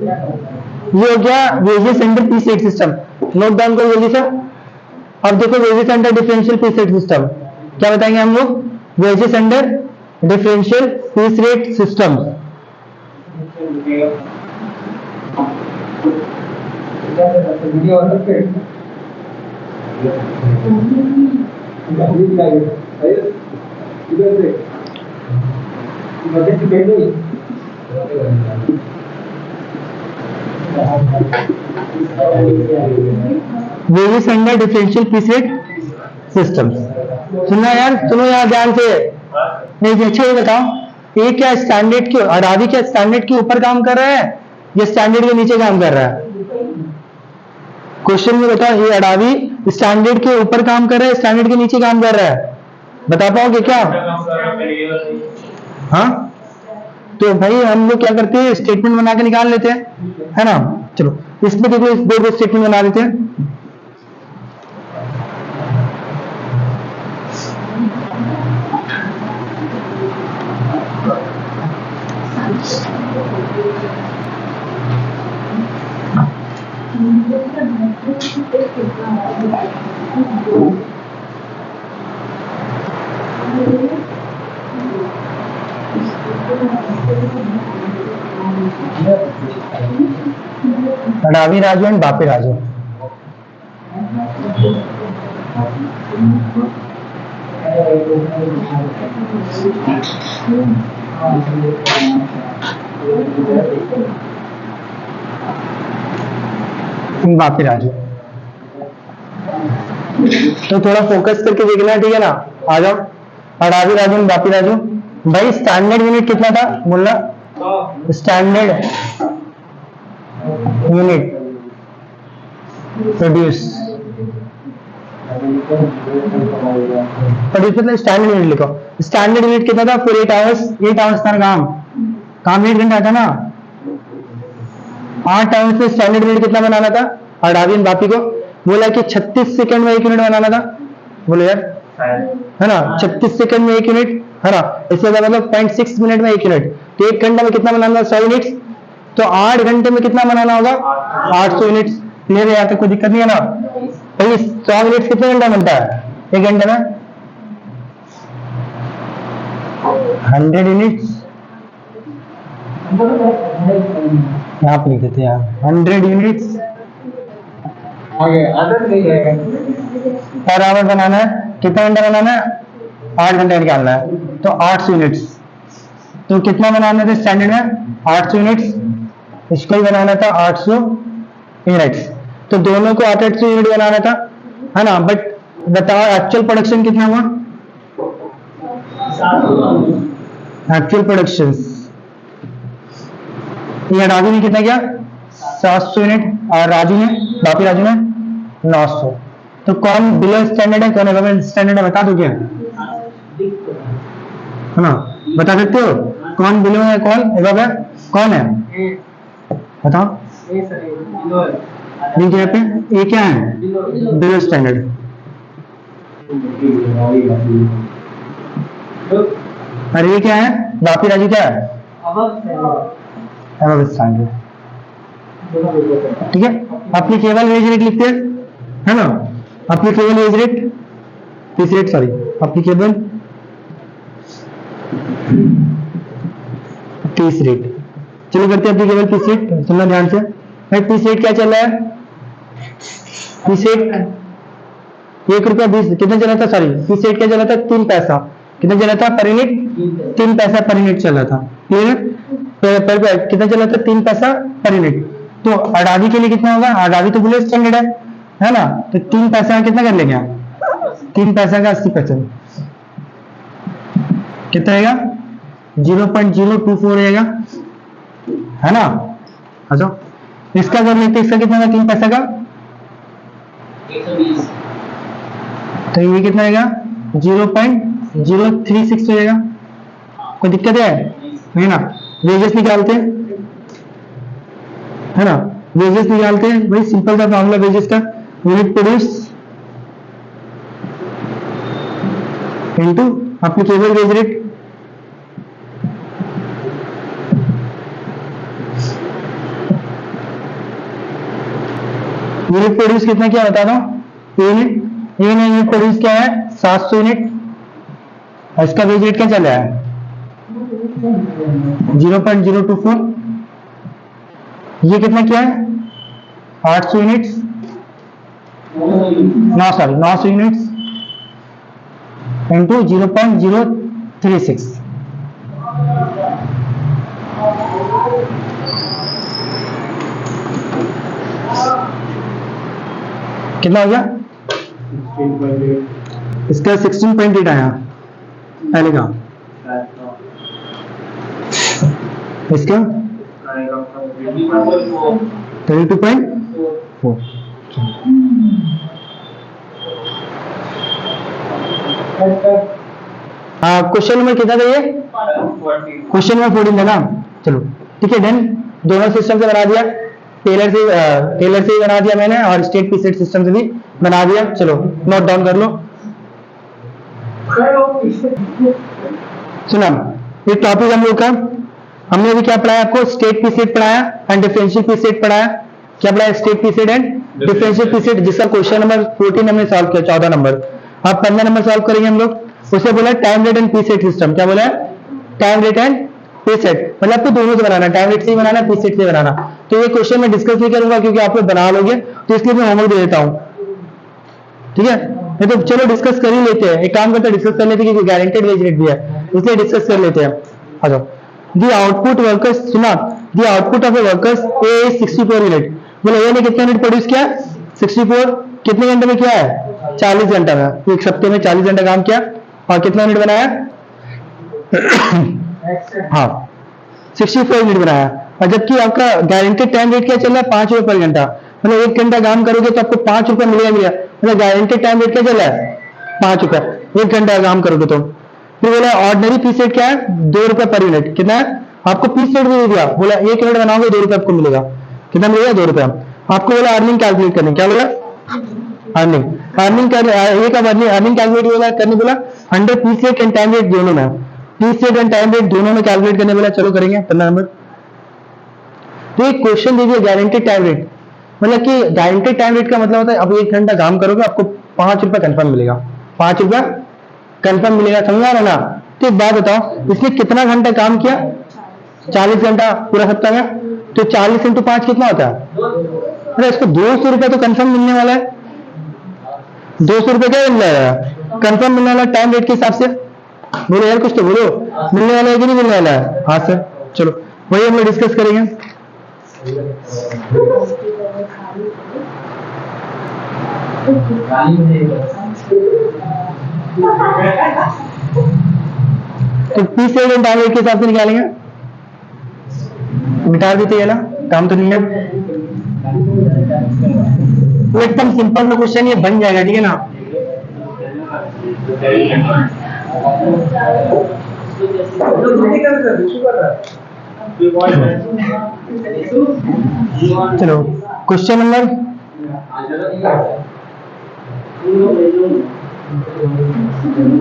ये हो गया wages under piece rate system, note down करो जल्दी से। अब देखो wages under differential piece rate system क्या बताएंगे हम लोग, wages under differential piece rate system. Wages under differential piece rate system, सुनना यार, सुनो यार ध्यान से। नहीं अच्छा ये बताओ, ये क्या स्टैंडर्ड के, अडावी क्या स्टैंडर्ड के ऊपर काम कर रहा है या स्टैंडर्ड के नीचे काम कर रहा है, क्वेश्चन में बताओ। ये अडावी स्टैंडर्ड के ऊपर काम कर रहा है, स्टैंडर्ड के नीचे काम कर रहा है, बता पाओगे क्या। हाँ तो भाई हम लोग क्या करते हैं, स्टेटमेंट बना के निकाल लेते हैं, है ना। चलो इसमें देखो, इस दो स्टेटमेंट बना देते हैं। अडावी राजू एंड बापी राजू, बापी राजू। तो थोड़ा फोकस करके देखना है, ठीक है ना। आ जाओ, अडावी राजू एंड बापी राजू। भाई स्टैंडर्ड यूनिट कितना था बोलना, standard unit produce, produce standard unit लिखो। स्टैंडर्ड यूनिट कितना था, 48 आवर्स, 8 आवर्स था काम 8 घंटा था ना, 8 आवर्स में स्टैंडर्ड यूनिट कितना बनाना था, अडावी एंड बापी को बोला कि 36 सेकंड में 1 यूनिट बनाना था, बोलो यार है ना, 36 सेकंड में 1 यूनिट, है ना। इससे मतलब 0.6 मिनट में 1 यूनिट, तो 1 घंटा में कितना बनाना, 100 यूनिट्स। तो 8 घंटे में कितना बनाना होगा, 800 यूनिट्स। क्लियर है, यहाँ तक कोई दिक्कत नहीं है ना। भाई 100 यूनिट्स कितने घंटा बनता है, 1 घंटे में 100 यूनिट्स, यहाँ पे लिख देते हैं यार 100 यूनिट्स पर आवर बनाना है। कितना घंटा बनाना है, 8 घंटे निकालना है, तो 800 यूनिट्स। तो कितना बनाना था स्टैंडर्ड में, 800 यूनिट्स, इसको ही बनाना था 800 यूनिट्स। तो दोनों को 800 यूनिट बनाना था, है ना। बट बताओ एक्चुअल प्रोडक्शन कितना हुआ, एक्चुअल प्रोडक्शन ये अडावी ने कितना किया, 700 यूनिट, और राजू ने, बापी राजू ने 900। तो कौन बिलो स्टैंडर्ड है, कौन एबव स्टैंडर्ड है, बता दो क्या, है ना, बता सकते हो कौन बिलो है कौन एबव है, कौन है बताओ। देखिए यहाँ पे ये क्या है, बिलो स्टैंडर्ड। अरे ये क्या है, बापी राजू क्या है, above standard, ठीक है। एप्लीकेबल वेज रेट लिखते हैं, है ना, applicable wage rate, piece rate, sorry, applicable piece rate. चलो करते हैं एप्लीकेबल पीस रेट, सुनना ध्यान से भाई। पीस रेट क्या चल रहा है? पीस रेट ₹1.20 कितना चला था, सॉरी पीस रेट क्या चला था, 3 पैसा। कितना चला था पर यूनिट? 3 पैसा पर यूनिट चला था, क्लियर है। कितना चला था? 3 पैसा पर यूनिट। तो अडावी के लिए कितना होगा? अडावी तो बुलेट स्टैंडर्ड है ना, तो 3 पैसा कितना कर लेंगे? 3 पैसा का 80%, कितना रहेगा? 0.024 रहेगा, है ना। अच्छा इसका कर लेते, इसका कितना था 3 पैसा का? 120। तो ये कितना रहेगा? 0.036 रहेगा। कोई दिक्कत है? नहीं ना। वेजेस निकालते हैं, है ना, वेजेस निकालते हैं भाई, सिंपल सा फॉर्मूला वेजेस का, unit produce into applicable wage rate. Unit produce कितना क्या बता दो, यूनिट प्रोड्यूस क्या है? 700 यूनिट। और इसका वेज रेट क्या चल रहा है? 0.024। ये कितना क्या है? 800 यूनिट्स, 900 यूनिट्स इंटू 0.036। कितना हो गया? इसका 16.8 आया पहले का, इसका 32.4। क्वेश्चन नंबर कितना था ये? क्वेश्चन नंबर 14 था ना। चलो ठीक है, डन। दोनों सिस्टम से बना दिया, टेलर से ही बना दिया मैंने, और स्टेट पीस रेट सिस्टम से भी बना दिया। चलो नोट डाउन कर लो। सुना, ये टॉपिक हम लोग का, हमने अभी क्या पढ़ाया आपको? स्टेट पीस रेट पढ़ाया एंड डिफरेंशियल पीस रेट पढ़ाया। क्या पढ़ाया? Straight piece rate and differential piece rate, जिसका क्वेश्चन नंबर 14 हमने सॉल्व किया, 14 नंबर। अब 15 नंबर सॉल्व करेंगे हम लोग। उसे बोला time rate and piece rate system. क्या बोला? Time rate and piece rate, मतलब आपको दोनों से बनाना, टाइम रेट से ही बनाना, पीस रेट से बनाना। तो ये क्वेश्चन मैं डिस्कस नहीं करूंगा क्योंकि आप लोग बना लोगे, तो इसलिए मैं होमवर्क दे देता हूं, ठीक है। नहीं तो चलो डिस्कस कर ही लेते हैं, एक काम करते हैं डिस्कस कर लेते हैं क्योंकि गारंटेड वेज रेट भी है, इसलिए डिस्कस कर लेते हैं। आ जाओ। दी आउटपुट वर्कर्स, सुना, दी output of A workers A is 64 unit. बोले ए ने कितना यूनिट प्रोड्यूस किया? 64। कितने घंटे में किया है? 40 घंटा में। एक सप्ते में 40 घंटा काम किया और कितना यूनिट बनाया? हाँ 64 यूनिट बनाया। और जबकि आपका गारंटेड टाइम रेट क्या चल रहा है? 5 रुपए पर घंटा, मतलब 1 घंटा काम करोगे तो आपको 5 रुपए मिलेगा। मतलब गारंटेड टाइम रेट क्या चल रहा है? 5 रुपए 1 घंटा काम करोगे तो। फिर बोला ऑर्डिनरी पीस रेट क्या है? 2 रुपए पर यूनिट। कितना है? आपको पीस रेट भी दे दिया, बोला 1 यूनिट बनाओगे 2 रुपए आपको मिलेगा। कितना मिलेगा? 2 रुपए। आपको बोला अर्निंग कैलकुलेट करने, क्या बोला? अर्निंग कर अर्निंग कैलकुलेट करने बोला 100 piece rate and time rate दोनों में, piece rate and time rate दोनों में कैलकुलेट करने बोला। चलो करेंगे 15 नंबर। तो एक क्वेश्चन दीजिए गारंटेड टाइम रेट, मतलब कि गारंटेड टाइम रेट का मतलब होता है अब 1 घंटा काम करोगे आपको 5 रुपए कंफर्म मिलेगा, 5 रुपए कंफर्म मिलेगा, समझा रहे ना। तो एक बात बताओ, इसने कितना घंटा काम किया? 40 घंटा पूरा सप्ताह में, तो 40 × 5 कितना होता है? अरे इसको 200 रुपए तो कंफर्म मिलने वाला है। 200 रुपए क्या मिल रहा है? कंफर्म मिलने वाला टाइम रेट के हिसाब से। बोलो यार कुछ तो बोलो, मिलने वाला है कि नहीं मिलने वाला है? हाँ सर। चलो वही हम लोग डिस्कस करेंगे। तो piece rate and time rate के हिसाब से निकालेंगे। मिटा देते हैं ना, काम तो नहीं है। तो एकदम सिंपल में क्वेश्चन ये बन जाएगा, ठीक है ना। चलो क्वेश्चन नंबर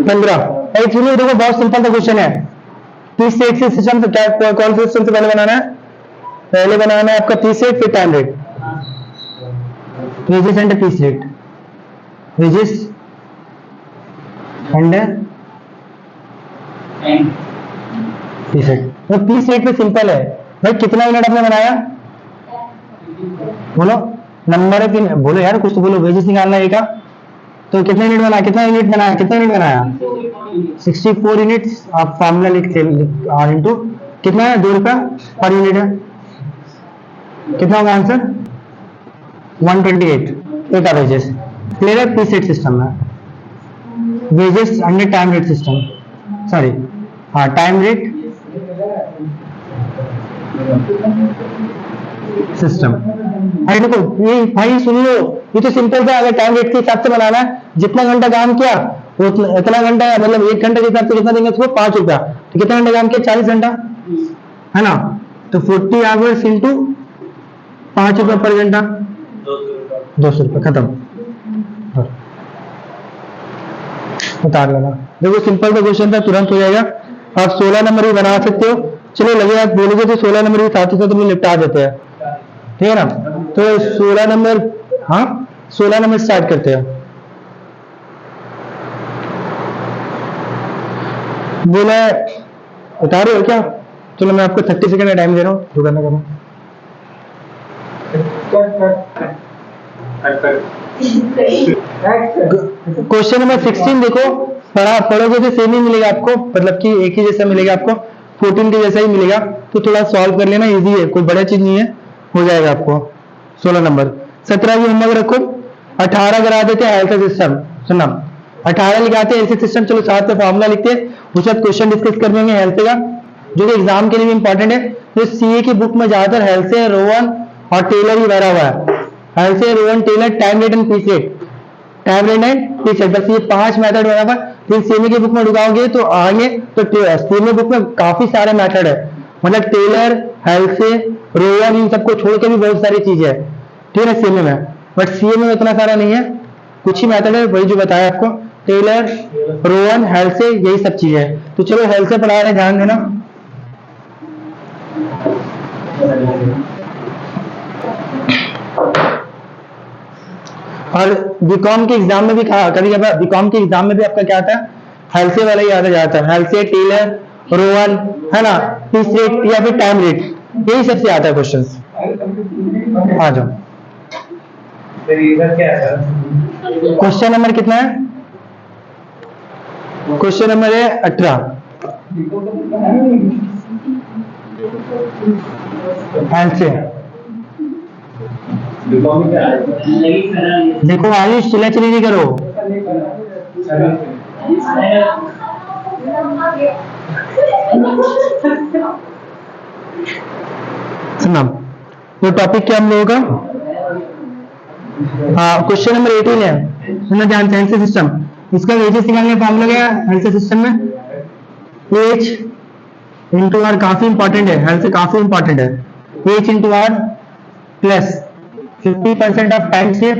15। एक्चुअली देखो बहुत सिंपल सा क्वेश्चन है। पीस रेट सिस्टम से क्या, कौन से सिस्टम से पहले बनाना है? पहले बनाना है आपका पीस रेट फिर time rate. Wages and piece rate, wages and piece rate. तो पीस रेट में सिंपल है भाई, कितना यूनिट आपने बनाया बोलो, नंबर है कि बोलो यार, कुछ तो बोलो। वेजेस निकालना है का, तो कितने यूनिट बनाया, कितना यूनिट बनाया, कितना यूनिट बनाया 64 यूनिट्स। आप फॉर्मूला लिखते इंटू कितना है, 2 रुपया पर यूनिट है, कितना होगा आंसर 128। एक वेजेस क्लियर है, पीस रेट सिस्टम में wages under time rate system, sorry हाँ टाइम रेट सिस्टम। अरे देखो ये भाई सुन लो, ये तो सिंपल था। अगर टाइम रेट के हिसाब से बनाना है, जितना घंटा काम किया इतना घंटा, मतलब 1 घंटे के हिसाब से कितना देंगे उसको 5 रुपया, तो कितना घंटा काम किया 40 घंटा है ना, तो 40 आवर्स इंटू 5 रुपया पर घंटा, 200 रुपया, खत्म। उतार लेना। देखो सिंपल सा क्वेश्चन था, तुरंत हो जाएगा। आप 16 नंबर भी बना सकते हो, चलो लगे आप बोलोगे तो 16 नंबर भी साथ ही साथ हम निपटा देते हैं, ठीक है ना। तो 16 नंबर, हाँ 16 नंबर स्टार्ट करते हैं। बोला उतारे हो क्या, चलो मैं आपको 30 सेकंड का टाइम दे रहा हूँ, रुकना करो। क्वेश्चन नंबर 16 देखो, पढ़ोगे तो सेम ही मिलेगा आपको, मतलब कि एक ही जैसा मिलेगा आपको, 14 के जैसा ही मिलेगा। तो थोड़ा सॉल्व कर लेना, इजी है, कोई बड़ा चीज नहीं है, हो जाएगा आपको। 16 नंबर 17 की होमवर्क रखो। 18 करा देते हैं हेल्थ सिस्टम, सुनना 18 लिखाते हैं हेल्थ सिस्टम। चलो साथ में फॉर्मूला लिखते हैं, उसके बाद क्वेश्चन डिस्कस कर लेंगे हेल्थ का, जो कि एग्जाम के लिए भी इंपॉर्टेंट है। तो सीए की बुक में ज्यादातर हेल्थ से रोवन और टेलर ही भरा हुआ है। Halsey Rowan Taylor time rate and piece rate, time rate and piece rate, बस ये 5 मेथड बना हुआ। फिर सीएमए की बुक में ढुकाओगे तो आगे तो सीएमए बुक में काफी सारे मेथड है, मतलब टेलर हेल्थ से रोवन इन सबको छोड़ के भी बहुत सारी चीजें है, ठीक है सीएमए में। बट सीएमए में इतना सारा नहीं है, कुछ ही मेथड है, वही जो बताया आपको, टेलर रोवन हेल्थ से, यही सब चीजें है। तो चलो हेल्थ से पढ़ा रहे, ध्यान देना। और बीकॉम के एग्जाम में भी कभी कभी बीकॉम के एग्जाम में भी आपका क्या आता है, हेल्थ से वाला ही आता जाता है, हेल्थ से टेलर रोवन है ना, पीस रेट या फिर टाइम रेट, यही सबसे आता है क्वेश्चंस। आ जाओ, क्वेश्चन नंबर कितना है, क्वेश्चन नंबर है 18। हेल्थ से देखो आयुष, चिल्लाचिल्ली नहीं करो। सुना वो टॉपिक क्या हम लोगों का, हाँ क्वेश्चन नंबर 18 है, सुनना ध्यान से। हेल्थ सिस्टम, इसका वेजेस निकालने का फॉर्मूला क्या है हेल्थ सिस्टम में, एच इंटू आर, काफी इंपॉर्टेंट है, हेल्थ से काफी इंपॉर्टेंट है। H into R plus 50% of time save,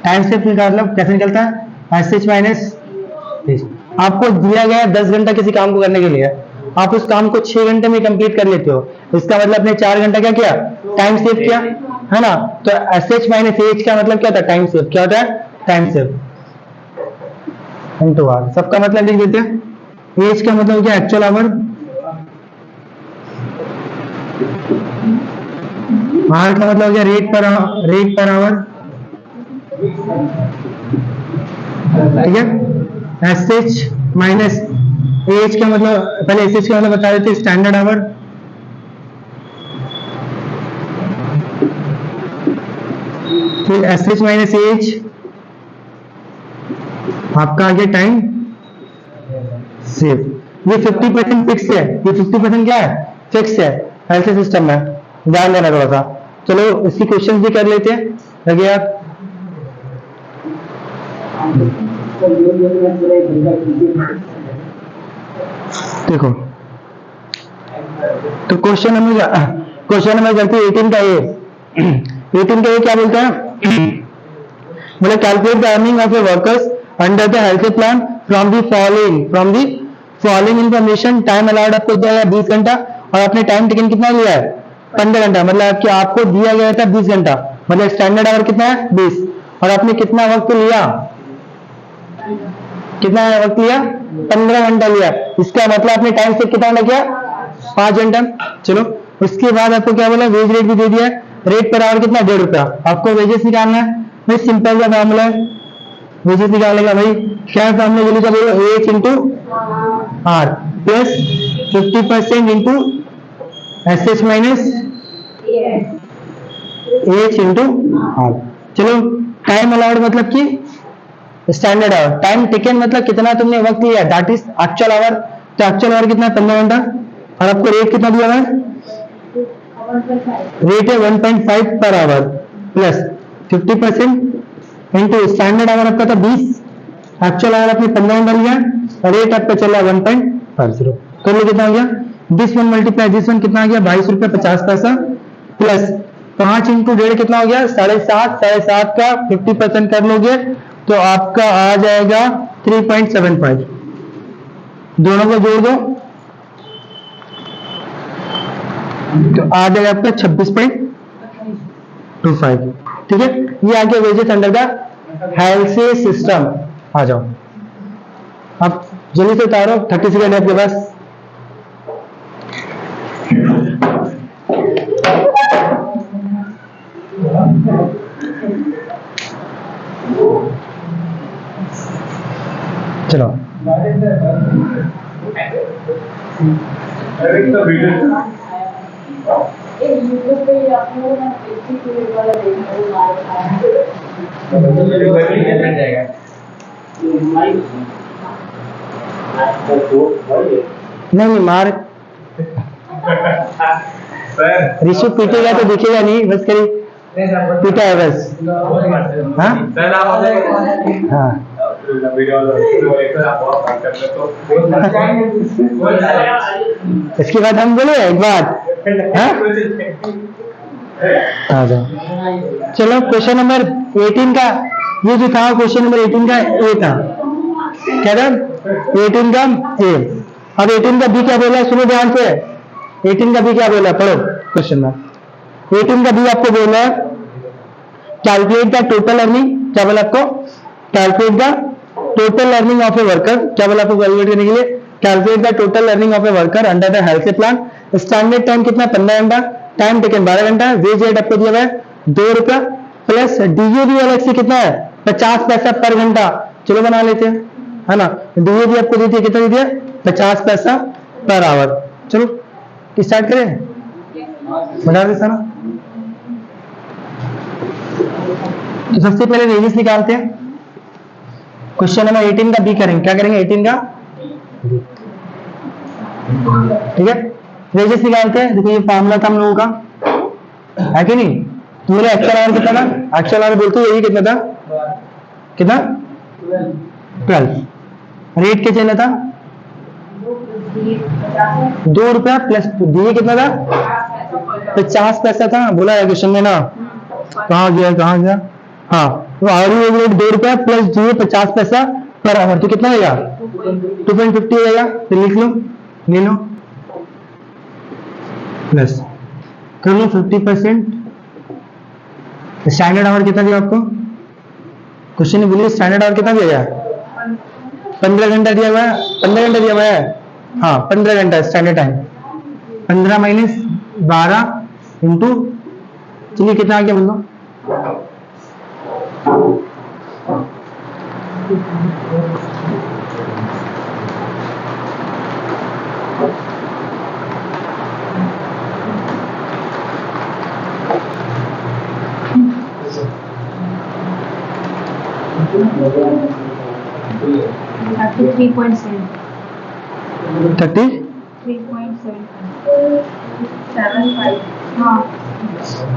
time save मतलब कैसे निकलता है एस एच माइनस। आपको दिया गया 10 घंटा किसी काम को करने के लिए, आप उस काम को 6 घंटे में कंप्लीट कर लेते हो, इसका मतलब आपने 4 घंटा क्या किया, टाइम सेव किया है ना। तो एस एच माइनस एच का मतलब क्या होता है, टाइम सेव। क्या होता है, टाइम सेव इंटू आर, सबका मतलब लिख देते हैं। एच का मतलब क्या, एक्चुअल आवर, आर का मतलब क्या, रेट पर आवर, ठीक है। एस एच माइनस एच का मतलब, पहले एस एच का मतलब बता देते, स्टैंडर्ड आवर, फिर एस एच माइनस एच आपका आगे टाइम सेव। ये 50% फिक्स है, ये 50% क्या है, फिक्स है हेल्थ सिस्टम में, ध्यान देना थोड़ा सा। चलो इसकी क्वेश्चन भी कर लेते हैं, लगे आप। देखो तो क्वेश्चन नंबर करते हैं 18 का ये 18 का ये क्या बोलते हैं, बोले calculate the earning of A workers under the health plan from the following information. Time allowed आपको दिया है 20 घंटा और आपने टाइम टेकन कितना लिया है 15 घंटा, मतलब कि आपको दिया गया था 20 घंटा, मतलब स्टैंडर्ड आवर कितना है 20, और आपने कितना वक्त लिया, कितना वक्त लिया 15 घंटा लिया, इसका मतलब आपने टाइम से कितना घंटा किया 5 घंटा। चलो उसके बाद आपको क्या बोला, वेज रेट भी दे दिया, रेट पर आवर कितना 1.5 रुपया, आपको वेजेस निकालना है भाई, सिंपल सा फॉर्मूला है, वेजेस निकालने का भाई क्या फॉर्मूला बोलो, क्या बोलो H into R plus 50% into S H minus H into R. चलो टाइम अलाउड मतलब कि स्टैंडर्ड आवर, टाइम टेकन मतलब कितना तुमने वक्त लिया, दैट इज एक्चुअल आवर, तो एक्चुअल आवर कितना 15 घंटा, और आपको रेट कितना दिया हुआ है, रेट है 1.5 per hour plus 50% into standard our आपका था 20, एक्चुअल आवर आपने 15 घंटा लिया, और रेट आपका चला 1.50, कर लो कितना हो गया, this one multiply this one कितना आ गया 22 रुपया 50 पैसा, प्लस 5 इंटू 1.5 कितना हो गया 7.5, 7.5 का 50% कर लोगे तो आपका आ जाएगा 3.75, दोनों को जोड़ दो तो आ जाएगा आपका 26.25, ठीक है। ये आ गया wages under the Halsey system. आ जाओ अब जल्दी से उतारो, 30 सेकेंड है आपके पास। चलो यूट्यूब पे आप लोग ना एक वाला देखना नहीं मार ऋषि पीटेगा तो दिखेगा नहीं, बस करी पीटा है बस। हाँ हाँ इसके बाद हम बोले एक बात, हाँ आ जाओ। चलो क्वेश्चन नंबर 18 का ये जो था, क्वेश्चन नंबर 18 का ए था, क्या था 18 का ए। अब 18 का बी क्या बोला है, सुनो ध्यान से, 18 का बी क्या बोला है, पढ़ो क्वेश्चन में। 18 का बी आपको बोला है कैलकुलेट द टोटल अर्निंग, क्या बोला आपको, calculate the total earning of a worker, क्या बोला आपको कैलकुलेट करने के लिए, calculate the total earning of a worker under the health plan, standard time कितना 15 घंटा, टाइम टेकन 12 घंटा, वेज रेट आपको दिया हुआ है 2 रुपया, प्लस डीए भी अलग से कितना है 50 पैसा पर घंटा, चलो बना लेते हैं, है ना, डीए भी आपको दे दिया, कितना दे दिया 50 पैसा पर आवर। चलो स्टार्ट करें, बना देता ना। तो सबसे पहले वेजेस निकालते हैं, क्वेश्चन नंबर 18 का बी करेंगे, क्या करेंगे 18 का, ठीक है। वेजेस निकालते हैं, देखो ये फॉर्मूला था हम लोगों का, है कि नहीं, तो मेरा एक्चुअल आवर कितना था, एक्चुअल आवर बोलते हुए यही कितना था, कितना 12, रेट क्या चलना था 2 रुपया, प्लस दिए कितना था 50 पैसा था, बोला है क्वेश्चन में ना, कहाँ गया, हाँ तो आवर रेट 2 रुपया प्लस दिए 50 पैसा पर आवर, तो कितना होगा 2.50 हो जाएगा, तो लिख लो, ले लो, प्लस कर लो 50%, स्टैंडर्ड आवर कितना दिया आपको, क्वेश्चन ने बोलिए स्टैंडर्ड आवर कितना दिया गया 15 घंटा दिया हुआ है, 15 घंटा दिया हुआ है, हाँ 15 घंटा स्टैंडर्ड टाइम, 15 माइनस 12 इंटू, चलिए कितना आ गया बोलो,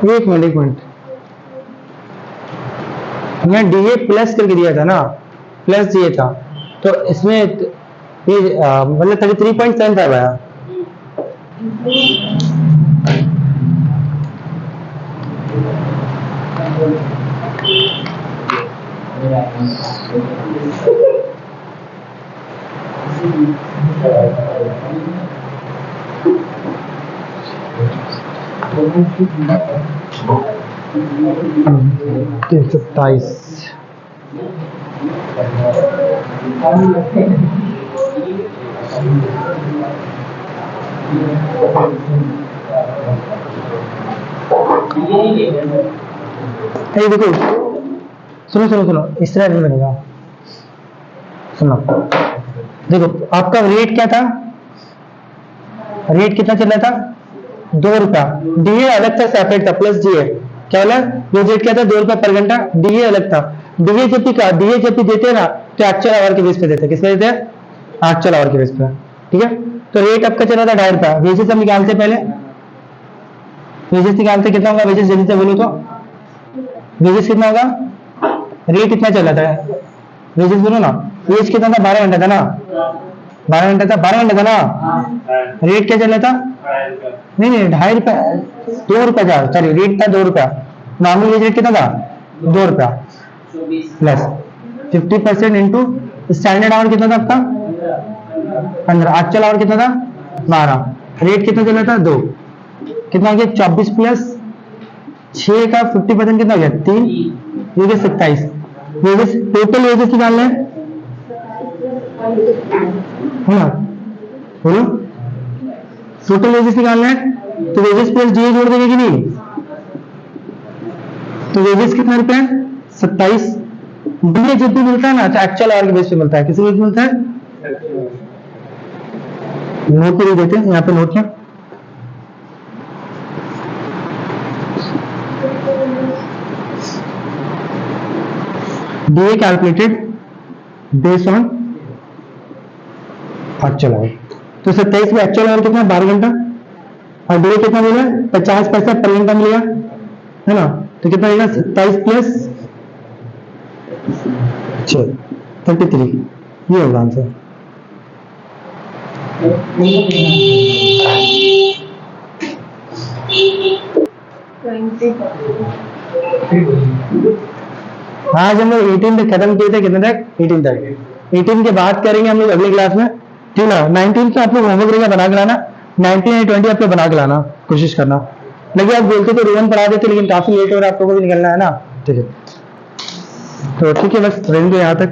एक मिनट यहाँ डीए प्लस करके दिया था ना, प्लस दिए था, तो इसमें ये मतलब 33.75 आया, 327। ये देखो, सुनो सुनो सुनो, इस तरह नहीं बनेगा। सुनो, देखो आपका रेट क्या था, रेट कितना चल रहा था, 2 रुपया। डीए अलग था, सेपरेट था, प्लस डीए क्या बोला, ये रेट क्या था, 2 रुपया पर घंटा। डीए अलग था। डीए जब भी का डीए जब भी देते हैं ना, तो एक्चुअल आवर के बेस पे देते हैं। किस पे देते हैं, एक्चुअल आवर के बेस पे। ठीक है, तो रेट आपका चला था 2.5 रुपया। वेजेस हम निकालते पहले, वेजेस निकालते कितना होगा, वेजेस जल्दी से बोलो तो, वेजेस कितना होगा, रेट कितना चला था, वेजेस बोलो ना, वेज कितना था, 12 घंटा था ना, 12 घंटा था, 12 घंटा था ना। रेट क्या चल रहा था, नहीं नहीं 2.5 रुपया, 2 रुपया था, सॉरी रेट था 2 रुपया। नॉर्मल वेज रेट कितना था, 2 रुपया प्लस 50% इंटू स्टैंडर्ड आवर कितना था आपका, 15, एक्चुअल आवर कितना था, 12, रेट कितना चल रहा था, 2, कितना हो गया 24 प्लस 6 का 50% कितना हो गया, 3, ये हो गया 27। वेजेस, टोटल वेजेस निकालना है ना, बोलो टोटल वेजेस निकालना है, तो वेजेस प्लस डीए जोड़ देंगे कि नहीं, तो वेजेस कितना रुपया, 27। डीए जब भी मिलता है ना, तो एक्चुअल आवर के बेस पे मिलता है। किसी बेस पे मिलता है, नोट पे भी देते हैं, यहाँ पे नोट है, DA calculated based on actual our. तो 27 में एक्चुअल आवर कितना, 12 घंटा, और डीए कितना मिला, 50 पैसा पर घंटा मिलेगा, है ना, तो कितना मिलेगा, 27 प्लस 33, ये होगा आंसर। आज हम लोग 18 तक खत्म किए थे, कितने तक, 18 तक। 18 के बाद करेंगे हम लोग अगली क्लास में, ठीक है। 19 का आप लोग होमवर्क रहेगा बना के लाना, 19 या 20 आप लोग बना के लाना, कोशिश करना। लेकिन आप बोलते तो रोहन पढ़ा देते, लेकिन काफी लेट हो रहा है, आप लोगों को भी निकलना है ना, ठीक है। तो ठीक है, बस रहेंगे यहाँ तक।